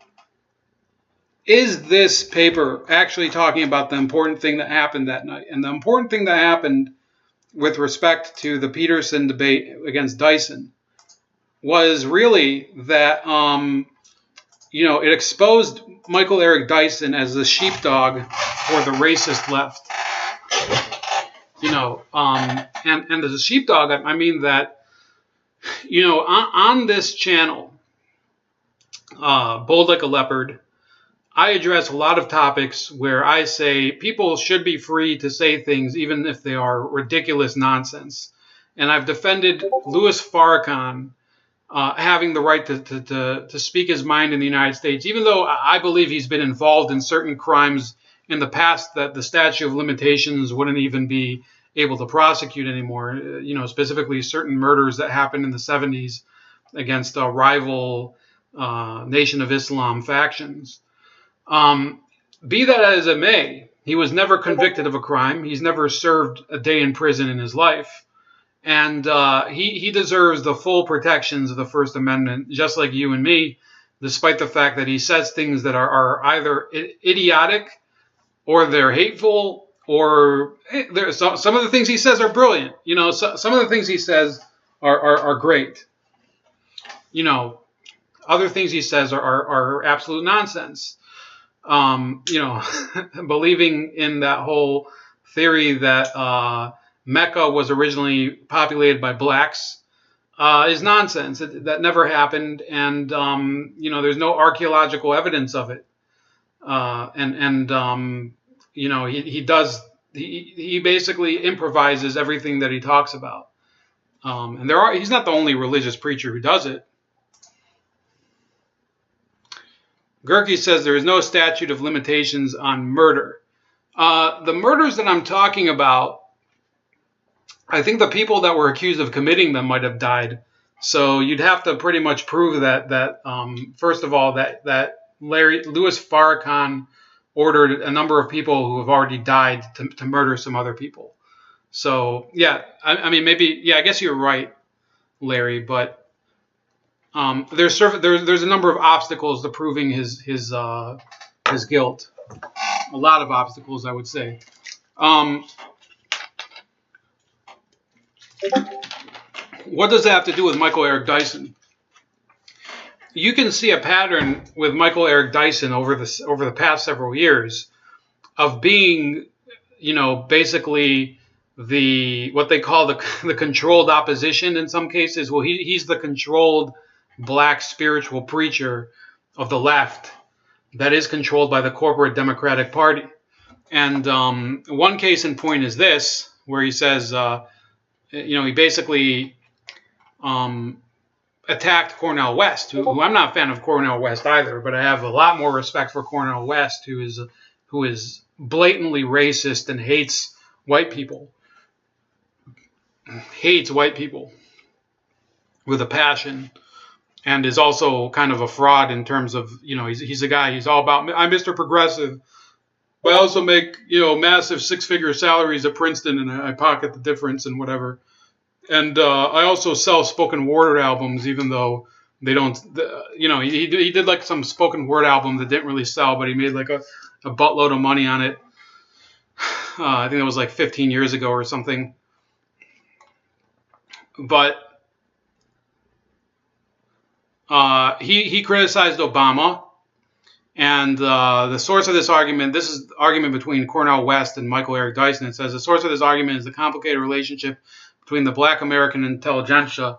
A: Is this paper actually talking about the important thing that happened that night? And the important thing that happened with respect to the Peterson debate against Dyson was really that, it exposed Michael Eric Dyson as the sheepdog for the racist left. And as a sheepdog, I mean that, on this channel, Bold Like a Leopard, I address a lot of topics where I say people should be free to say things even if they are ridiculous nonsense. And I've defended Louis Farrakhan having the right to speak his mind in the United States, even though I believe he's been involved in certain crimes in the past that the statute of limitations wouldn't even be able to prosecute anymore. Specifically certain murders that happened in the 70s against rival Nation of Islam factions. Be that as it may, he was never convicted of a crime. He's never served a day in prison in his life. And he deserves the full protections of the First Amendment, just like you and me, despite the fact that he says things that are either idiotic or they're hateful, or some of the things he says are brilliant. Some of the things he says are great. Other things he says are absolute nonsense. Believing in that whole theory that Mecca was originally populated by blacks is nonsense. That never happened, and there's no archaeological evidence of it. He basically improvises everything that he talks about. And he's not the only religious preacher who does it. Gerke says there is no statute of limitations on murder. The murders that I'm talking about, I think the people that were accused of committing them might have died. So you'd have to pretty much prove that first of all, that Louis Farrakhan ordered a number of people who have already died to murder some other people. So yeah, I mean maybe I guess you're right, Larry, but there's a number of obstacles to proving his guilt. A lot of obstacles, I would say. What does that have to do with Michael Eric Dyson? You can see a pattern with Michael Eric Dyson over the past several years of being, basically what they call the controlled opposition in some cases. Well, he's the controlled black spiritual preacher of the left that is controlled by the corporate Democratic Party. And one case in point is this, where he says, he basically attacked Cornel West, who I'm not a fan of Cornel West either, but I have a lot more respect for Cornel West, who is blatantly racist and hates white people with a passion, and is also kind of a fraud in terms of, he's a guy, he's all about, I'm Mr. Progressive, but I also make, massive 6-figure salaries at Princeton, and I pocket the difference and whatever. And I also sell spoken word albums, even though they don't, he did like some spoken word album that didn't really sell, but he made like a buttload of money on it. I think it was like 15 years ago or something. But he criticized Obama. And the source of this argument, this is the argument between Cornel West and Michael Eric Dyson. It says the source of this argument is the complicated relationship between the black American intelligentsia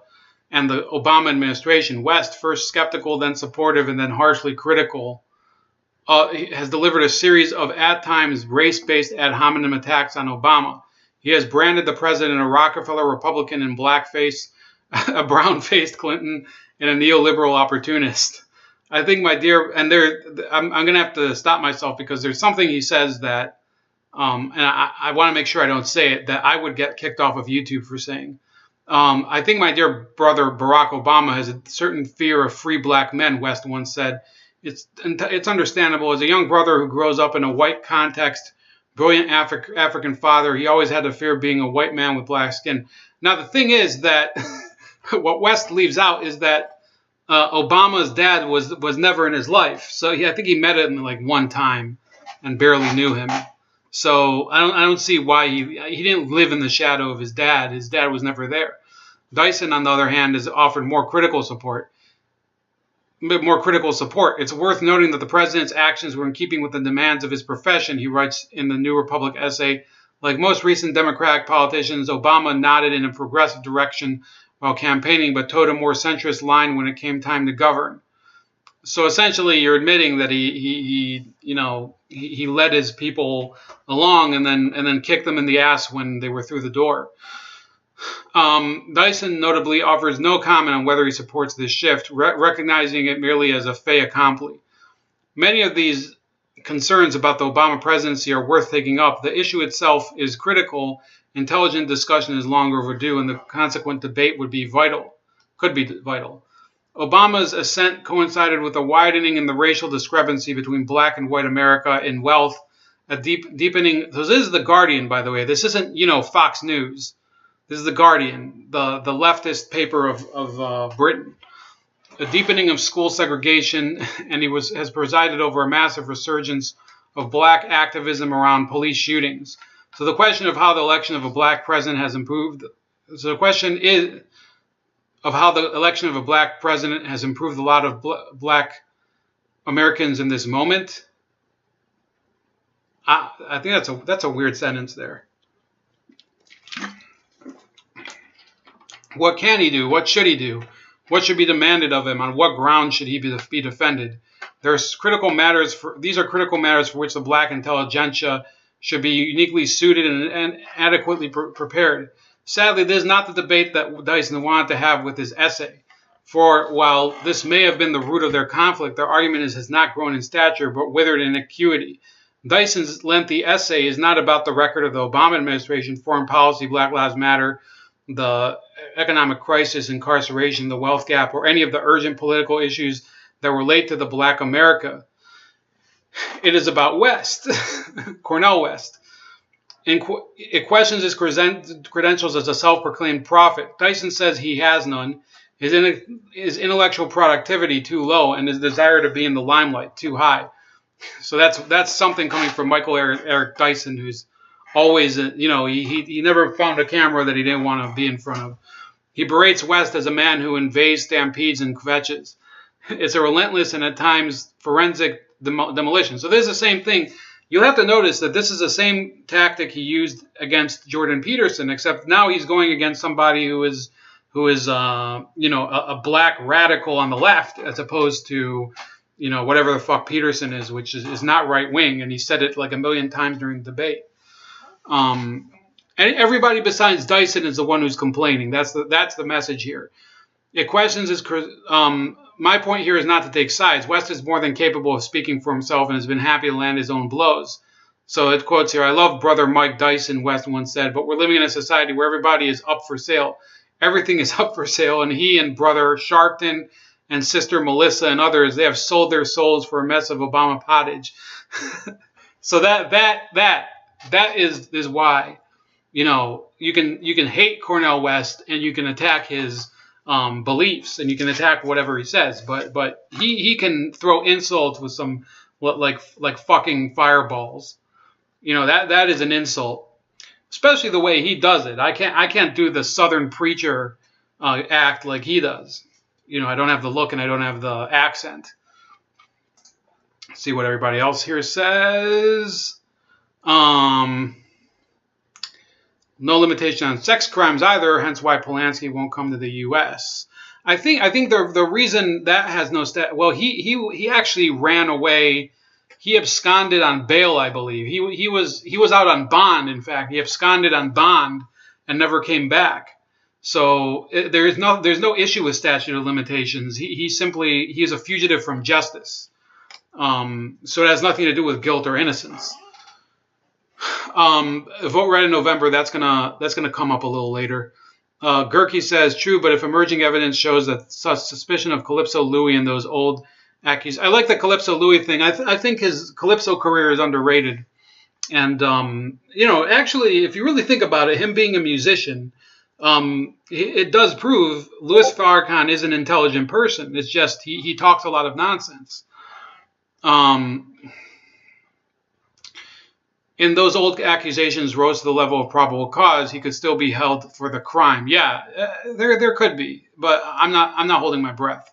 A: and the Obama administration. West, first skeptical, then supportive, and then harshly critical, has delivered a series of, at times, race-based ad hominem attacks on Obama. He has branded the president a Rockefeller Republican in blackface, a brown-faced Clinton, and a neoliberal opportunist. I think, my dear, and I'm going to have to stop myself because there's something he says that, and I want to make sure I don't say it, that I would get kicked off of YouTube for saying. I think my dear brother Barack Obama has a certain fear of free black men, West once said. It's understandable. As a young brother who grows up in a white context, brilliant African father, he always had the fear of being a white man with black skin. Now, the thing is that what West leaves out is that Obama's dad was never in his life. So I think he met him like one time and barely knew him. So I don't see why he didn't live in the shadow of his dad. His dad was never there. Dyson, on the other hand, has offered more critical support. It's worth noting that the president's actions were in keeping with the demands of his profession, he writes in the New Republic essay. Like most recent Democratic politicians, Obama nodded in a progressive direction while campaigning, but towed a more centrist line when it came time to govern. So essentially, you're admitting that he led his people along and then kicked them in the ass when they were through the door. Dyson notably offers no comment on whether he supports this shift, recognizing it merely as a fait accompli. Many of these concerns about the Obama presidency are worth taking up. The issue itself is critical. Intelligent discussion is long overdue, and the consequent debate could be vital. Obama's ascent coincided with a widening in the racial discrepancy between black and white America in wealth, a deepening. So this is The Guardian, by the way. This isn't, Fox News. This is The Guardian, the leftist paper of Britain. A deepening of school segregation, and he has presided over a massive resurgence of black activism around police shootings. So the question of how the election of a black president has improved. So the question is of how the election of a black president has improved a lot of black Americans in this moment. I think that's a weird sentence there. What can he do? What should he do? What should be demanded of him? On what grounds should he be defended? These are critical matters for which the black intelligentsia should be uniquely suited and adequately prepared. Sadly, this is not the debate that Dyson wanted to have with his essay. For while this may have been the root of their conflict, their argument has not grown in stature, but withered in acuity. Dyson's lengthy essay is not about the record of the Obama administration, foreign policy, Black Lives Matter, the economic crisis, incarceration, the wealth gap, or any of the urgent political issues that relate to the Black America. It is about West, Cornel West. It questions his credentials as a self-proclaimed prophet. Dyson says he has none, his intellectual productivity too low, and his desire to be in the limelight too high. So that's something coming from Michael Eric Dyson, who's always, he never found a camera that he didn't want to be in front of. He berates West as a man who invades, stampedes, and kvetches. It's a relentless and at times forensic demolition. So this is the same thing. You'll have to notice that this is the same tactic he used against Jordan Peterson, except now he's going against somebody who is a black radical on the left, as opposed to, whatever the fuck Peterson is, which is not right wing, and he said it like a million times during the debate. And everybody besides Dyson is the one who's complaining. That's the message here. It questions his. My point here is not to take sides. West is more than capable of speaking for himself and has been happy to land his own blows. So it quotes here, I love brother Mike Dyson, West once said, but we're living in a society where everybody is up for sale. Everything is up for sale, and he and brother Sharpton and sister Melissa and others, they have sold their souls for a mess of Obama pottage. So that is why, you can hate Cornel West and you can attack his beliefs, and you can attack whatever he says, but he can throw insults with some like fucking fireballs. That is an insult, especially the way he does it. I can't do the Southern preacher act like he does. I don't have the look and I don't have the accent. Let's see what everybody else here says. No limitation on sex crimes either, hence why Polanski won't come to the U.S. I think the reason that has no he actually ran away. He absconded on bail, I believe. He was out on bond. In fact, he absconded on bond and never came back. So there's no issue with statute of limitations. He is a fugitive from justice. So it has nothing to do with guilt or innocence. Vote red in November. That's gonna come up a little later. Gerke says true, but if emerging evidence shows that such suspicion of Calypso Louis and those old accusations, I like the Calypso Louis thing. I think his Calypso career is underrated, and actually, if you really think about it, him being a musician, it does prove Louis Farrakhan is an intelligent person. It's just he talks a lot of nonsense. And those old accusations rose to the level of probable cause, he could still be held for the crime. Yeah, there could be, but I'm not holding my breath.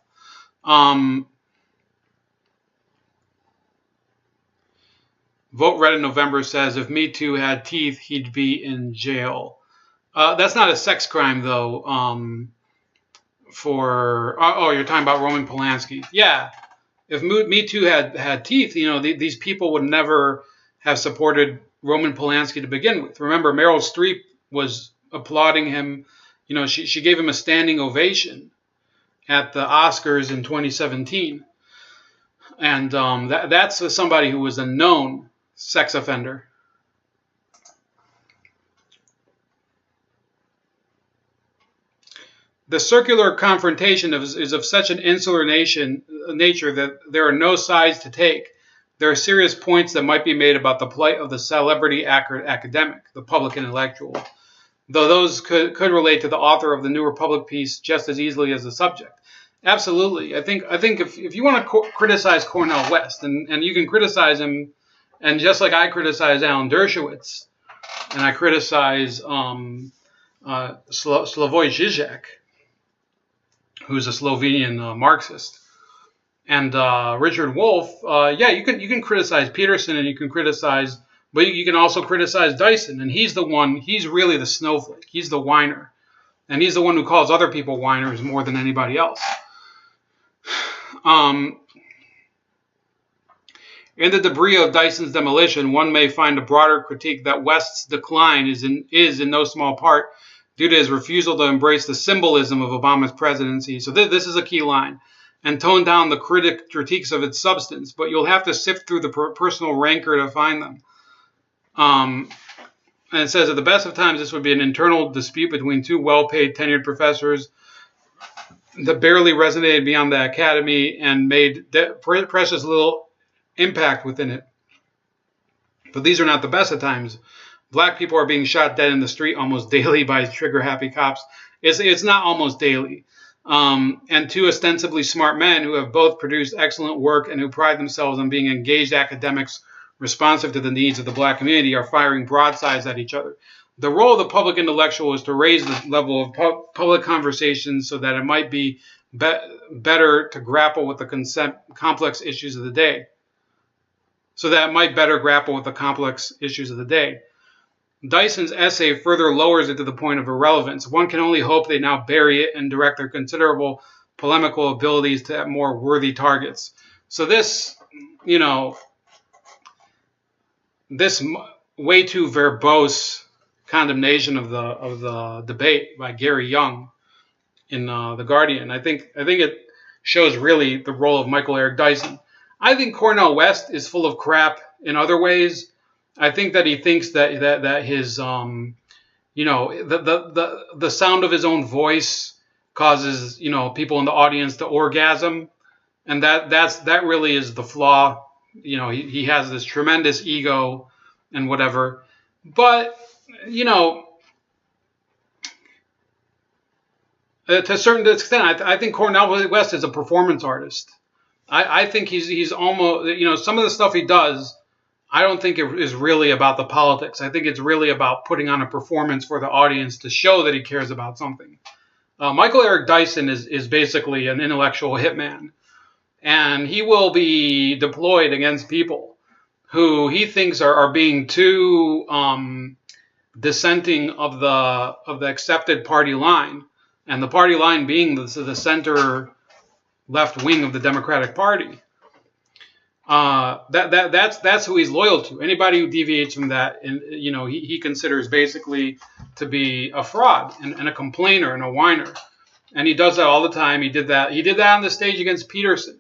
A: Vote red in November says if Me Too had teeth, he'd be in jail. That's not a sex crime though. You're talking about Roman Polanski. Yeah, if Me Too had teeth, these people would never have supported Roman Polanski to begin with. Remember, Meryl Streep was applauding him. She gave him a standing ovation at the Oscars in 2017. And that's somebody who was a known sex offender. The circular confrontation is of such an insular nature that there are no sides to take. There are serious points that might be made about the plight of the celebrity academic, the public intellectual, though those could relate to the author of the New Republic piece just as easily as the subject. Absolutely. I think if you want to criticize Cornel West, and you can criticize him, and just like I criticize Alan Dershowitz, and I criticize Slavoj Žižek, who's a Slovenian Marxist, and Richard Wolff, you can criticize Peterson and you can criticize, but you can also criticize Dyson, and he's really the snowflake. He's the whiner, and he's the one who calls other people whiners more than anybody else. In the debris of Dyson's demolition, one may find a broader critique that West's decline is in no small part due to his refusal to embrace the symbolism of Obama's presidency. So this is a key line. And tone down the critiques of its substance, but you'll have to sift through the personal rancor to find them. And it says, at the best of times, this would be an internal dispute between two well-paid, tenured professors that barely resonated beyond the academy and made precious little impact within it. But these are not the best of times. Black people are being shot dead in the street almost daily by trigger-happy cops. It's not almost daily. And two ostensibly smart men who have both produced excellent work and who pride themselves on being engaged academics responsive to the needs of the black community are firing broadsides at each other. The role of the public intellectual is to raise the level of public conversation so that it might be better to grapple with the complex issues of the day. Dyson's essay further lowers it to the point of irrelevance. One can only hope they now bury it and direct their considerable polemical abilities to more worthy targets. So this, this way too verbose condemnation of the debate by Gary Young in The Guardian, I think it shows really the role of Michael Eric Dyson. I think Cornel West is full of crap in other ways. I think that he thinks that his the sound of his own voice causes people in the audience to orgasm, and that really is the flaw. He has this tremendous ego and whatever, but to a certain extent, I think Cornel West is a performance artist. I think he's almost some of the stuff he does, I don't think it is really about the politics. I think it's really about putting on a performance for the audience to show that he cares about something. Michael Eric Dyson is basically an intellectual hitman, and he will be deployed against people who he thinks are being too dissenting of the accepted party line, and the party line being the center left wing of the Democratic Party. That's who he's loyal to. Anybody who deviates from that, and he considers basically to be a fraud and a complainer and a whiner, and he does that all the time. He did that on the stage against Peterson.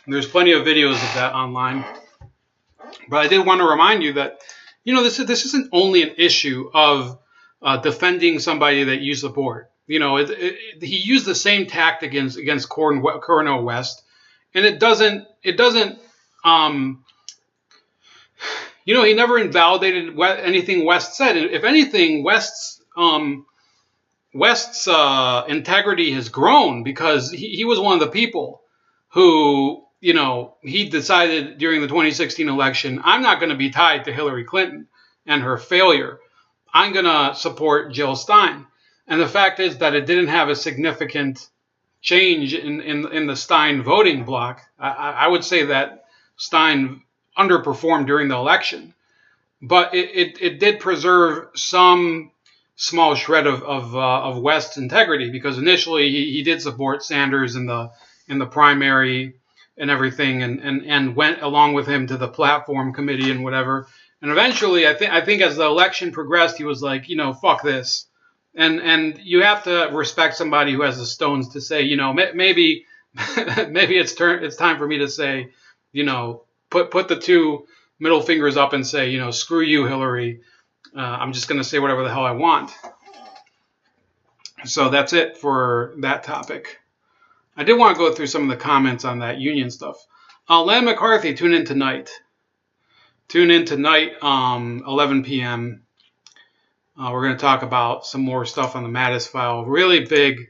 A: And there's plenty of videos of that online. But I did want to remind you that this isn't only an issue of defending somebody that you support. He used the same tactic against Cornel West, and it doesn't. He never invalidated anything West said. If anything, West's integrity has grown because he was one of the people who, he decided during the 2016 election, I'm not going to be tied to Hillary Clinton and her failure. I'm going to support Jill Stein. And the fact is that it didn't have a significant change in the Stein voting bloc. I would say that Stein underperformed during the election, but it did preserve some small shred of West's integrity, because initially he did support Sanders in the primary and everything, and went along with him to the platform committee and whatever. And eventually, I think as the election progressed, he was like, fuck this. And you have to respect somebody who has the stones to say, maybe it's time for me to say, put the two middle fingers up and say, screw you, Hillary. I'm just going to say whatever the hell I want. So that's it for that topic. I did want to go through some of the comments on that union stuff. Len McCarthy, tune in tonight. 11 p.m. We're going to talk about some more stuff on the Mattis file. Really big,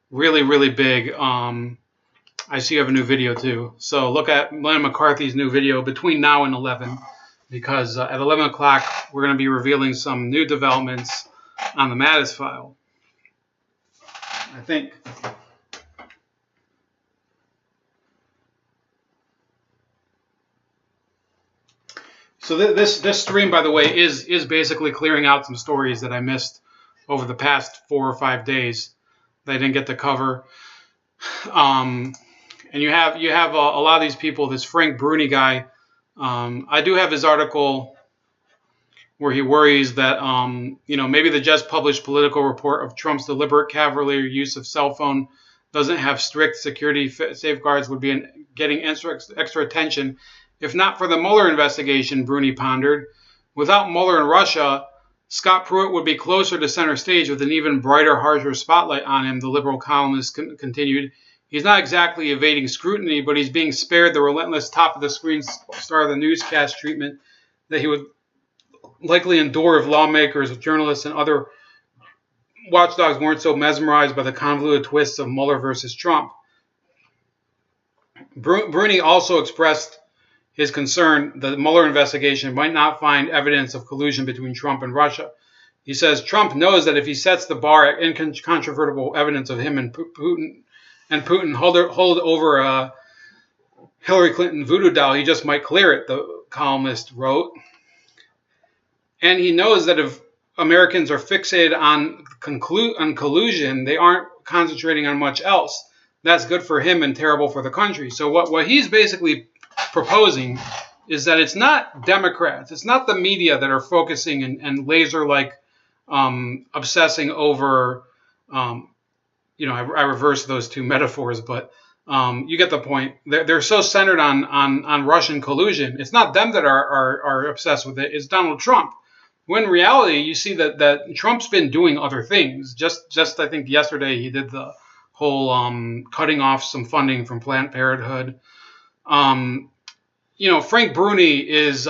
A: really big. I see you have a new video too. So look at Len McCarthy's new video between now and 11, because at 11 o'clock, we're going to be revealing some new developments on the Mattis file, I think. So this stream, by the way, is basically clearing out some stories that I missed over the past 4 or 5 days that I didn't get to cover. And you have a lot of these people. This Frank Bruni guy, I do have his article where he worries that, maybe the just published Political report of Trump's deliberate cavalier use of cell phone doesn't have strict security safeguards would be getting extra attention, if not for the Mueller investigation, Bruni pondered. Without Mueller and Russia, Scott Pruitt would be closer to center stage with an even brighter, harsher spotlight on him, the liberal columnist continued. He's not exactly evading scrutiny, but he's being spared the relentless top-of-the-screen star of the newscast treatment that he would likely endure if lawmakers, journalists, and other watchdogs weren't so mesmerized by the convoluted twists of Mueller versus Trump. Bruni also expressed his concern that the Mueller investigation might not find evidence of collusion between Trump and Russia. He says Trump knows that if he sets the bar at incontrovertible evidence of him and Putin hold over a Hillary Clinton voodoo doll, he just might clear it, the columnist wrote. And he knows that if Americans are fixated on collusion, they aren't concentrating on much else. That's good for him and terrible for the country. So what he's basically proposing is that it's not Democrats, it's not the media that are focusing and laser-like obsessing over, I reversed those two metaphors, but you get the point. They're so centered on Russian collusion. It's not them that are obsessed with it, it's Donald Trump. When in reality, you see that Trump's been doing other things. Just I think yesterday he did the whole cutting off some funding from Planned Parenthood. Frank Bruni is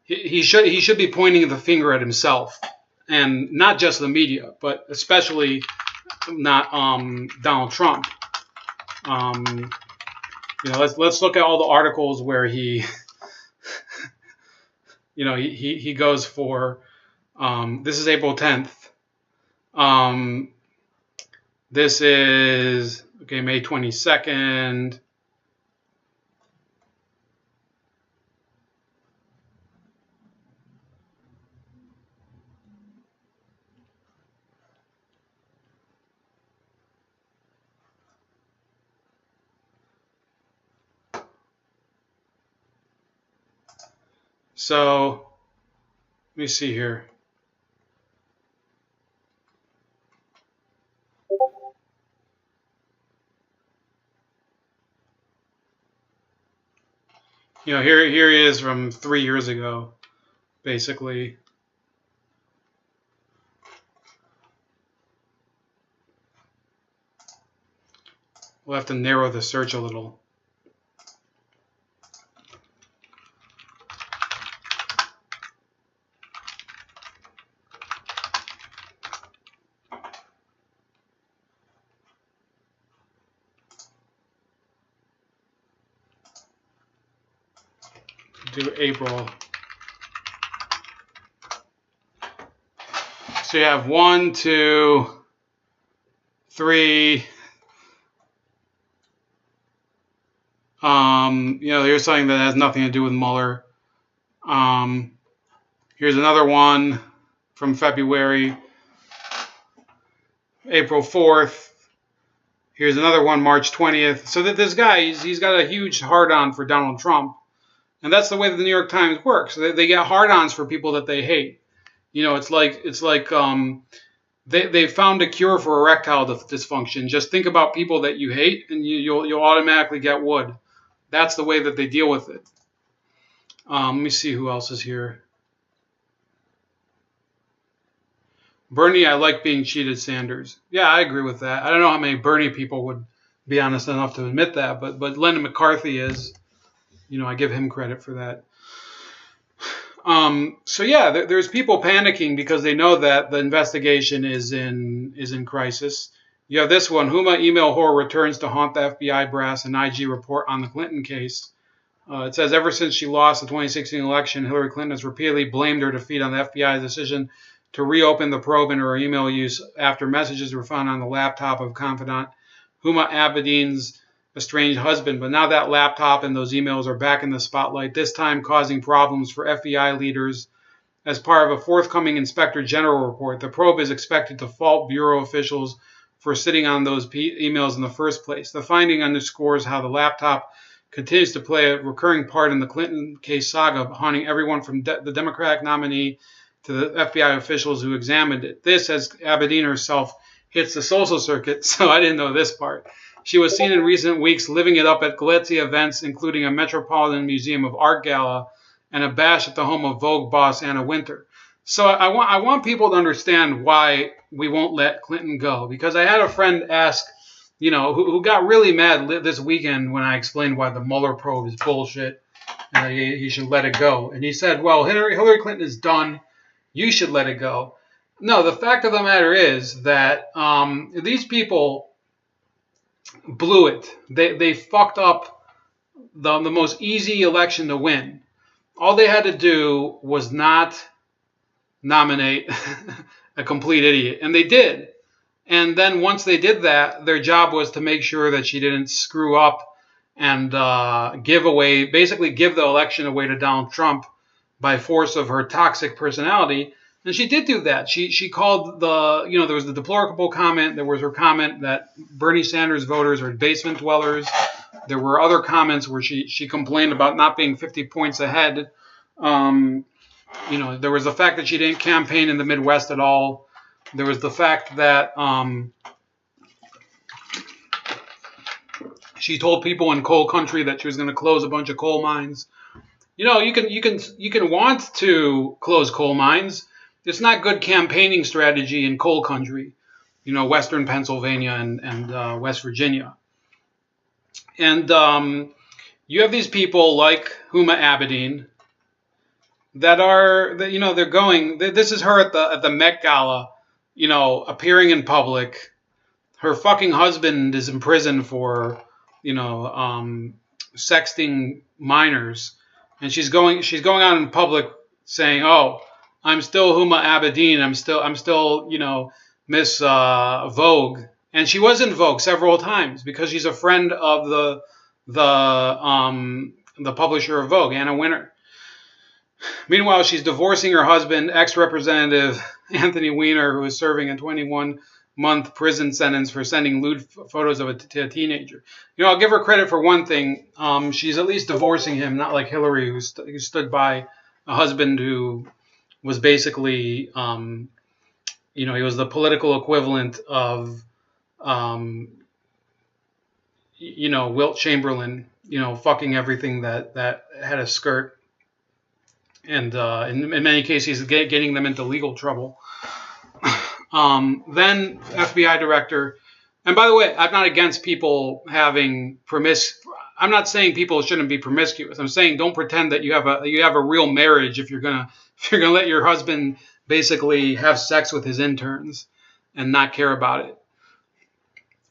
A: he should be pointing the finger at himself, and not just the media, but especially not Donald Trump. Let's look at all the articles where he he goes for. This is April 10th. This is May 22nd. So, let me see here. Here he is from 3 years ago, basically. We'll have to narrow the search a little. Do April. So you have 1, 2, 3. Here's something that has nothing to do with Mueller. Here's another one from February, April 4th. Here's another one, March 20th. So that this guy, he's got a huge hard-on for Donald Trump. And that's the way that the New York Times works. They get hard-ons for people that they hate. It's like they found a cure for erectile dysfunction. Just think about people that you hate, and you'll automatically get wood. That's the way that they deal with it. Let me see who else is here. Bernie, I like being cheated, Sanders. Yeah, I agree with that. I don't know how many Bernie people would be honest enough to admit that, but Lennon McCarthy is. I give him credit for that. There's people panicking because they know that the investigation is in crisis. You have this one: Huma email horror returns to haunt the FBI brass. An IG report on the Clinton case. It says ever since she lost the 2016 election, Hillary Clinton has repeatedly blamed her defeat on the FBI's decision to reopen the probe into her email use after messages were found on the laptop of confidant Huma Abedin's estranged husband. But now that laptop and those emails are back in the spotlight, this time causing problems for FBI leaders. As part of a forthcoming Inspector General report, the probe is expected to fault Bureau officials for sitting on those emails in the first place. The finding underscores how the laptop continues to play a recurring part in the Clinton case saga, haunting everyone from the Democratic nominee to the FBI officials who examined it. This, as Abedin herself, hits the social circuit, so I didn't know this part. She was seen in recent weeks living it up at glitzy events, including a Metropolitan Museum of Art gala and a bash at the home of Vogue boss Anna Wintour. So I want people to understand why we won't let Clinton go, because I had a friend ask, who got really mad this weekend when I explained why the Mueller probe is bullshit and he should let it go. And he said, well, Hillary Clinton is done. You should let it go. No, the fact of the matter is that these people blew it. They fucked up the most easy election to win. All they had to do was not nominate a complete idiot. And they did. And then once they did that, their job was to make sure that she didn't screw up and basically give the election away to Donald Trump by force of her toxic personality. And she did do that. She called there was the deplorable comment. There was her comment that Bernie Sanders voters are basement dwellers. There were other comments where she complained about not being 50 points ahead. There was the fact that she didn't campaign in the Midwest at all. There was the fact that she told people in coal country that she was going to close a bunch of coal mines. You can want to close coal mines. It's not good campaigning strategy in coal country, Western Pennsylvania and West Virginia. And you have these people like Huma Abedin that are, they're going. This is her at the Met Gala, appearing in public. Her fucking husband is in prison for, sexting minors, and she's going out in public saying, "Oh, I'm still Huma Abedin. I'm still, Miss Vogue." And she was in Vogue several times because she's a friend of the publisher of Vogue, Anna Wintour. Meanwhile, she's divorcing her husband, ex-representative Anthony Weiner, who is serving a 21-month prison sentence for sending lewd photos of to a teenager. I'll give her credit for one thing. She's at least divorcing him, not like Hillary, who stood by a husband who was basically, he was the political equivalent of, Wilt Chamberlain, fucking everything that had a skirt. And in many cases, getting them into legal trouble. Then FBI director. And by the way, I'm not against people having I'm not saying people shouldn't be promiscuous. I'm saying don't pretend that you have a real marriage if you're gonna let your husband basically have sex with his interns and not care about it.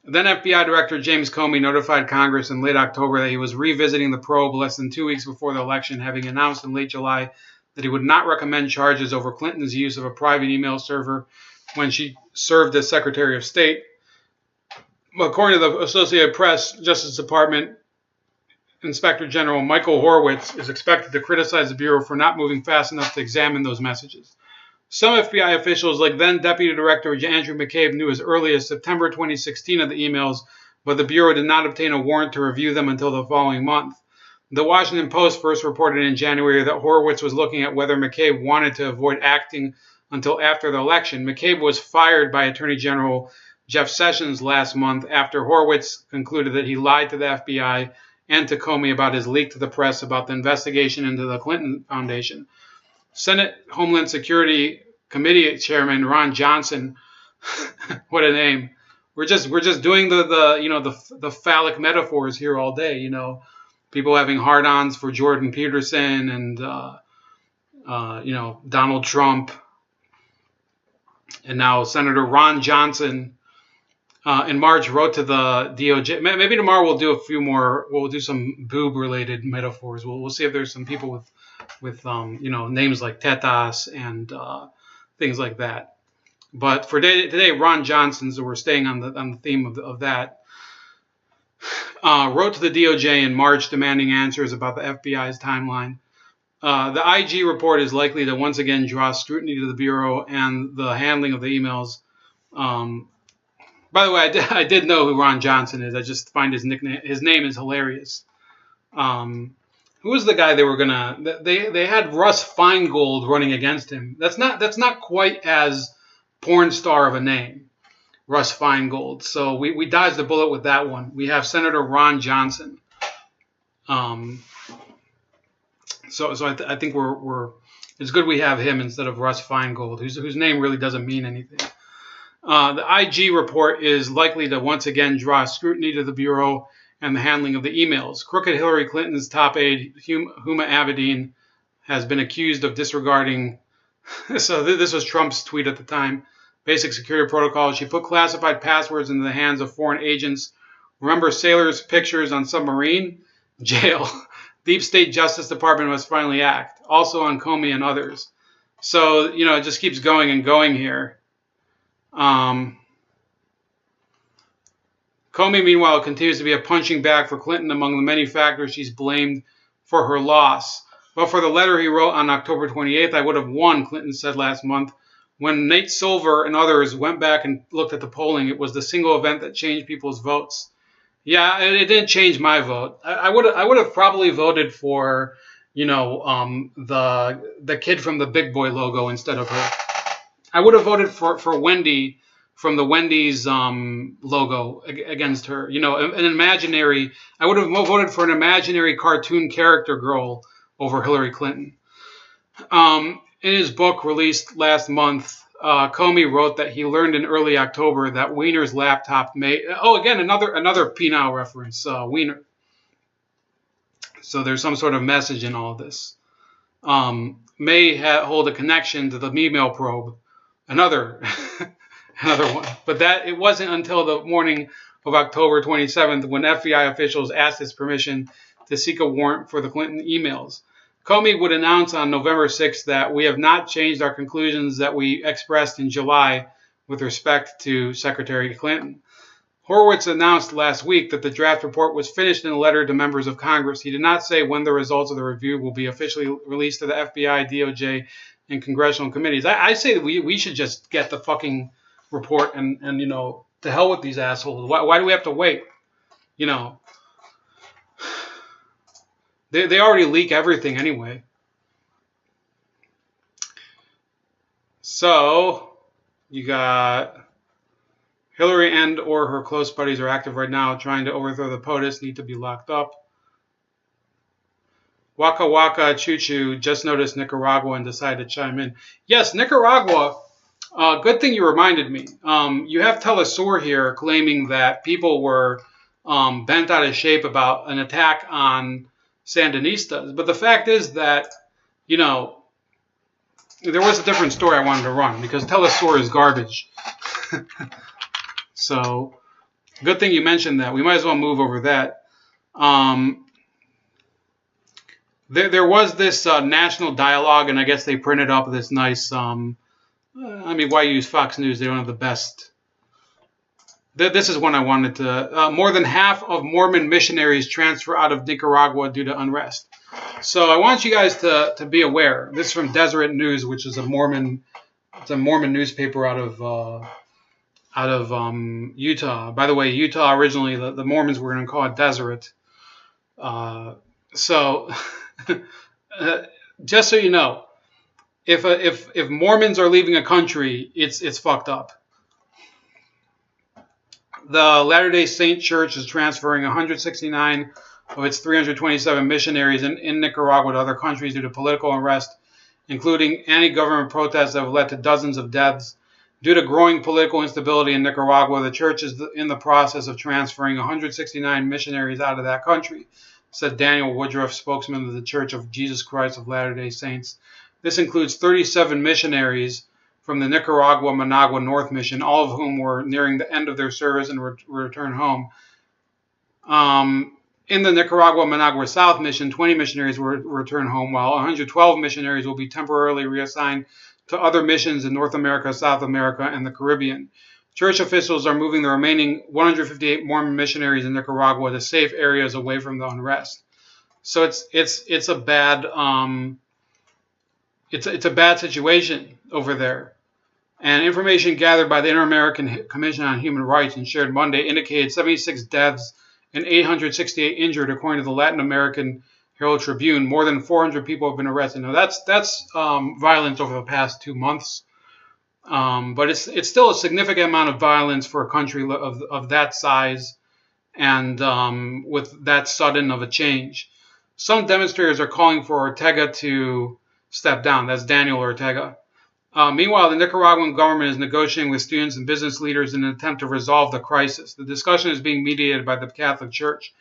A: Then FBI Director James Comey notified Congress in late October that he was revisiting the probe less than 2 weeks before the election, having announced in late July that he would not recommend charges over Clinton's use of a private email server when she served as Secretary of State. According to the Associated Press, Justice Department Inspector General Michael Horowitz is expected to criticize the Bureau for not moving fast enough to examine those messages. Some FBI officials, like then Deputy Director Andrew McCabe, knew as early as September 2016 of the emails, but the Bureau did not obtain a warrant to review them until the following month. The Washington Post first reported in January that Horowitz was looking at whether McCabe wanted to avoid acting until after the election. McCabe was fired by Attorney General Jeff Sessions last month after Horowitz concluded that he lied to the FBI and to Comey about his leak to the press about the investigation into the Clinton Foundation. Senate Homeland Security Committee Chairman Ron Johnson, what a name. We're just doing the phallic metaphors here all day, people having hard-ons for Jordan Peterson and Donald Trump, and now Senator Ron Johnson in March wrote to the DOJ. Maybe tomorrow we'll do a few more. We'll do some boob-related metaphors. We'll see if there's some people with names like Tetas and things like that. But for today, Ron Johnson, so we're staying on the theme of that, wrote to the DOJ in March demanding answers about the FBI's timeline. The IG report is likely to once again draw scrutiny to the Bureau and the handling of the emails. By the way, I did know who Ron Johnson is. I just find his name is hilarious. Who was the guy they were gonna? They had Russ Feingold running against him. That's not quite as porn star of a name, Russ Feingold. So we dodged the bullet with that one. We have Senator Ron Johnson. So I think we're it's good we have him instead of Russ Feingold, whose name really doesn't mean anything. The IG report is likely to once again draw scrutiny to the Bureau and the handling of the emails. Crooked Hillary Clinton's top aide, Huma Abedin, has been accused of disregarding, so this was Trump's tweet at the time, basic security protocols. She put classified passwords into the hands of foreign agents. Remember sailors' pictures on submarine? Jail. Deep State Justice Department must finally act. Also on Comey and others. So, it just keeps going and going here. Comey, meanwhile, continues to be a punching bag for Clinton among the many factors she's blamed for her loss. But for the letter he wrote on October 28th, I would have won, Clinton said last month. When Nate Silver and others went back and looked at the polling, it was the single event that changed people's votes. Yeah, it didn't change my vote. I would have probably voted for, the kid from the Big Boy logo instead of her. I would have voted for Wendy from the Wendy's logo against her. An imaginary. I would have voted for an imaginary cartoon character girl over Hillary Clinton. In his book released last month, Comey wrote that he learned in early October that Weiner's laptop may. Oh, again, another penile reference, Weiner. So there's some sort of message in all of this. May hold a connection to the email probe. Another one. But that it wasn't until the morning of October 27th when FBI officials asked his permission to seek a warrant for the Clinton emails. Comey would announce on November 6th that we have not changed our conclusions that we expressed in July with respect to Secretary Clinton. Horowitz announced last week that the draft report was finished in a letter to members of Congress. He did not say when the results of the review will be officially released to the FBI, DOJ, and congressional committees. I say that we should just get the fucking report and to hell with these assholes. Why do we have to wait? They already leak everything anyway. So you got Hillary and or her close buddies are active right now trying to overthrow the POTUS, need to be locked up. Waka Waka Choo Choo just noticed Nicaragua and decided to chime in. Yes, Nicaragua. Good thing you reminded me. You have Telesur here claiming that people were bent out of shape about an attack on Sandinistas. But the fact is that, there was a different story I wanted to run because Telesur is garbage. So, good thing you mentioned that. We might as well move over that. There was this national dialogue, and I guess they printed up this nice. Why use Fox News? They don't have the best. This is one I wanted to. More than half of Mormon missionaries transfer out of Nicaragua due to unrest. So I want you guys to be aware. This is from Deseret News, which is a Mormon newspaper out of Utah. By the way, Utah originally the Mormons were going to call it Deseret. Just so you know, if Mormons are leaving a country, it's fucked up. The Latter-day Saint Church is transferring 169 of its 327 missionaries in Nicaragua to other countries due to political unrest, including anti-government protests that have led to dozens of deaths. Due to growing political instability in Nicaragua, the church is in the process of transferring 169 missionaries out of that country, said Daniel Woodruff, spokesman of the Church of Jesus Christ of Latter-day Saints. This includes 37 missionaries from the Nicaragua-Managua North Mission, all of whom were nearing the end of their service and return home. In the Nicaragua-Managua South Mission, 20 missionaries will return home, while 112 missionaries will be temporarily reassigned to other missions in North America, South America, and the Caribbean. Church officials are moving the remaining 158 Mormon missionaries in Nicaragua to safe areas away from the unrest. So it's a bad it's a bad situation over there. And information gathered by the Inter-American Commission on Human Rights and shared Monday indicated 76 deaths and 868 injured, according to the Latin American Herald Tribune. More than 400 people have been arrested. Now that's violence over the past 2 months, but it's still a significant amount of violence for a country of that size and with that sudden of a change. Some demonstrators are calling for Ortega to step down. That's Daniel Ortega. Meanwhile, the Nicaraguan government is negotiating with students and business leaders in an attempt to resolve the crisis. The discussion is being mediated by the Catholic Church.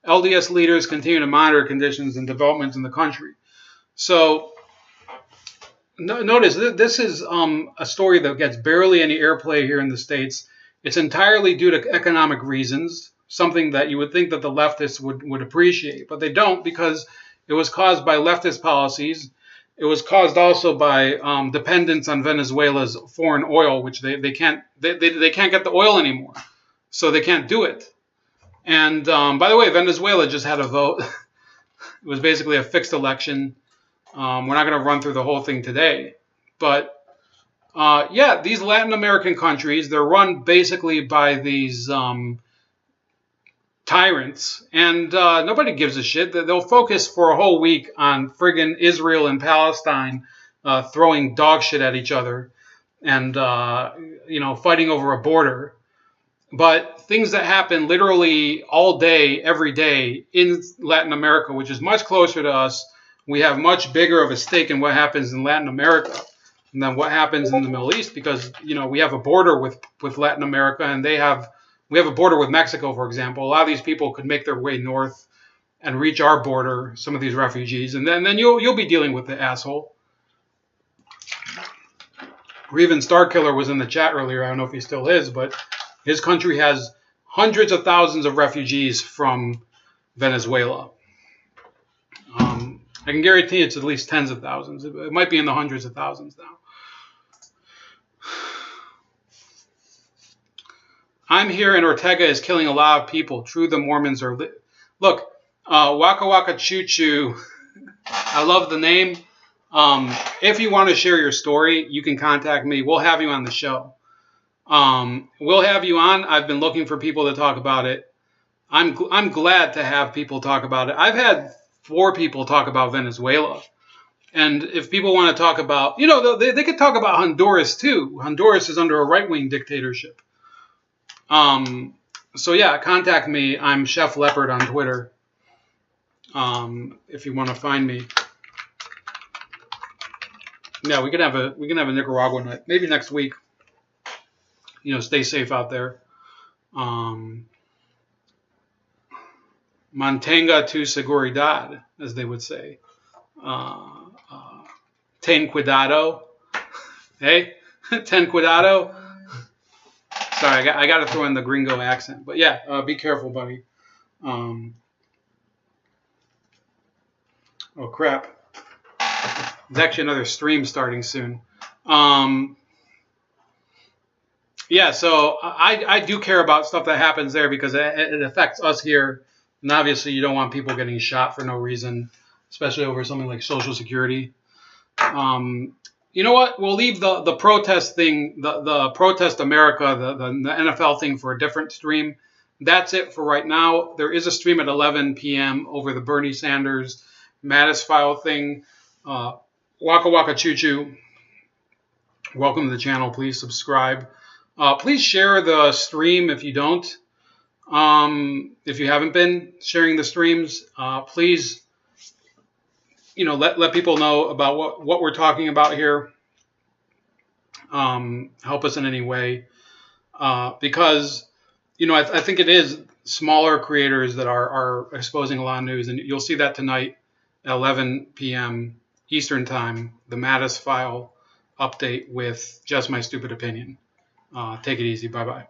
A: LDS leaders continue to monitor conditions and developments in the country. So, notice this is a story that gets barely any airplay here in the States. It's entirely due to economic reasons, something that you would think that the leftists would appreciate, but they don't, because it was caused by leftist policies. It was caused also by dependence on Venezuela's foreign oil, which they can't get the oil anymore, so they can't do it. And by the way, Venezuela just had a vote. It was basically a fixed election. We're not going to run through the whole thing today, but yeah, these Latin American countries, they're run basically by these tyrants, and nobody gives a shit. They'll focus for a whole week on friggin' Israel and Palestine throwing dog shit at each other and fighting over a border. But things that happen literally all day, every day in Latin America, which is much closer to us, we have much bigger of a stake in what happens in Latin America than what happens in the Middle East, because we have a border with Latin America, and we have a border with Mexico, for example. A lot of these people could make their way north and reach our border, some of these refugees, and then you'll be dealing with the asshole. Reven Starkiller was in the chat earlier. I don't know if he still is, but his country has hundreds of thousands of refugees from Venezuela. I can guarantee it's at least tens of thousands. It might be in the hundreds of thousands now. I'm here and Ortega is killing a lot of people. True, the Mormons are... Look, Waka Waka Choo Choo, I love the name. If you want to share your story, you can contact me. We'll have you on the show. We'll have you on. I've been looking for people to talk about it. I'm glad to have people talk about it. I've had 4 people talk about Venezuela. And if people want to talk about... they could talk about Honduras, too. Honduras is under a right-wing dictatorship. So yeah, contact me. I'm Chef Leopard on Twitter. If you want to find me. Yeah, we can have a Nicaragua night. Maybe next week. Stay safe out there. Mantenga tu seguridad, as they would say. Ten cuidado. Hey, ten cuidado. Sorry, I got to throw in the gringo accent. But yeah, be careful, buddy. Oh, crap. There's actually another stream starting soon. Yeah, so I do care about stuff that happens there because it affects us here. And obviously, you don't want people getting shot for no reason, especially over something like Social Security. You know what? We'll leave the protest thing, the Protest America, the NFL thing for a different stream. That's it for right now. There is a stream at 11 p.m. over the Bernie Sanders Mattis file thing. Waka Waka Choo Choo. Welcome to the channel. Please subscribe. Please share the stream if you don't. If you haven't been sharing the streams, please, let people know about what we're talking about here. Help us in any way, because I think it is smaller creators that are exposing a lot of news, and you'll see that tonight at 11 p.m. Eastern Time, the Mattis file update with Just My Stupid Opinion. Take it easy. Bye bye.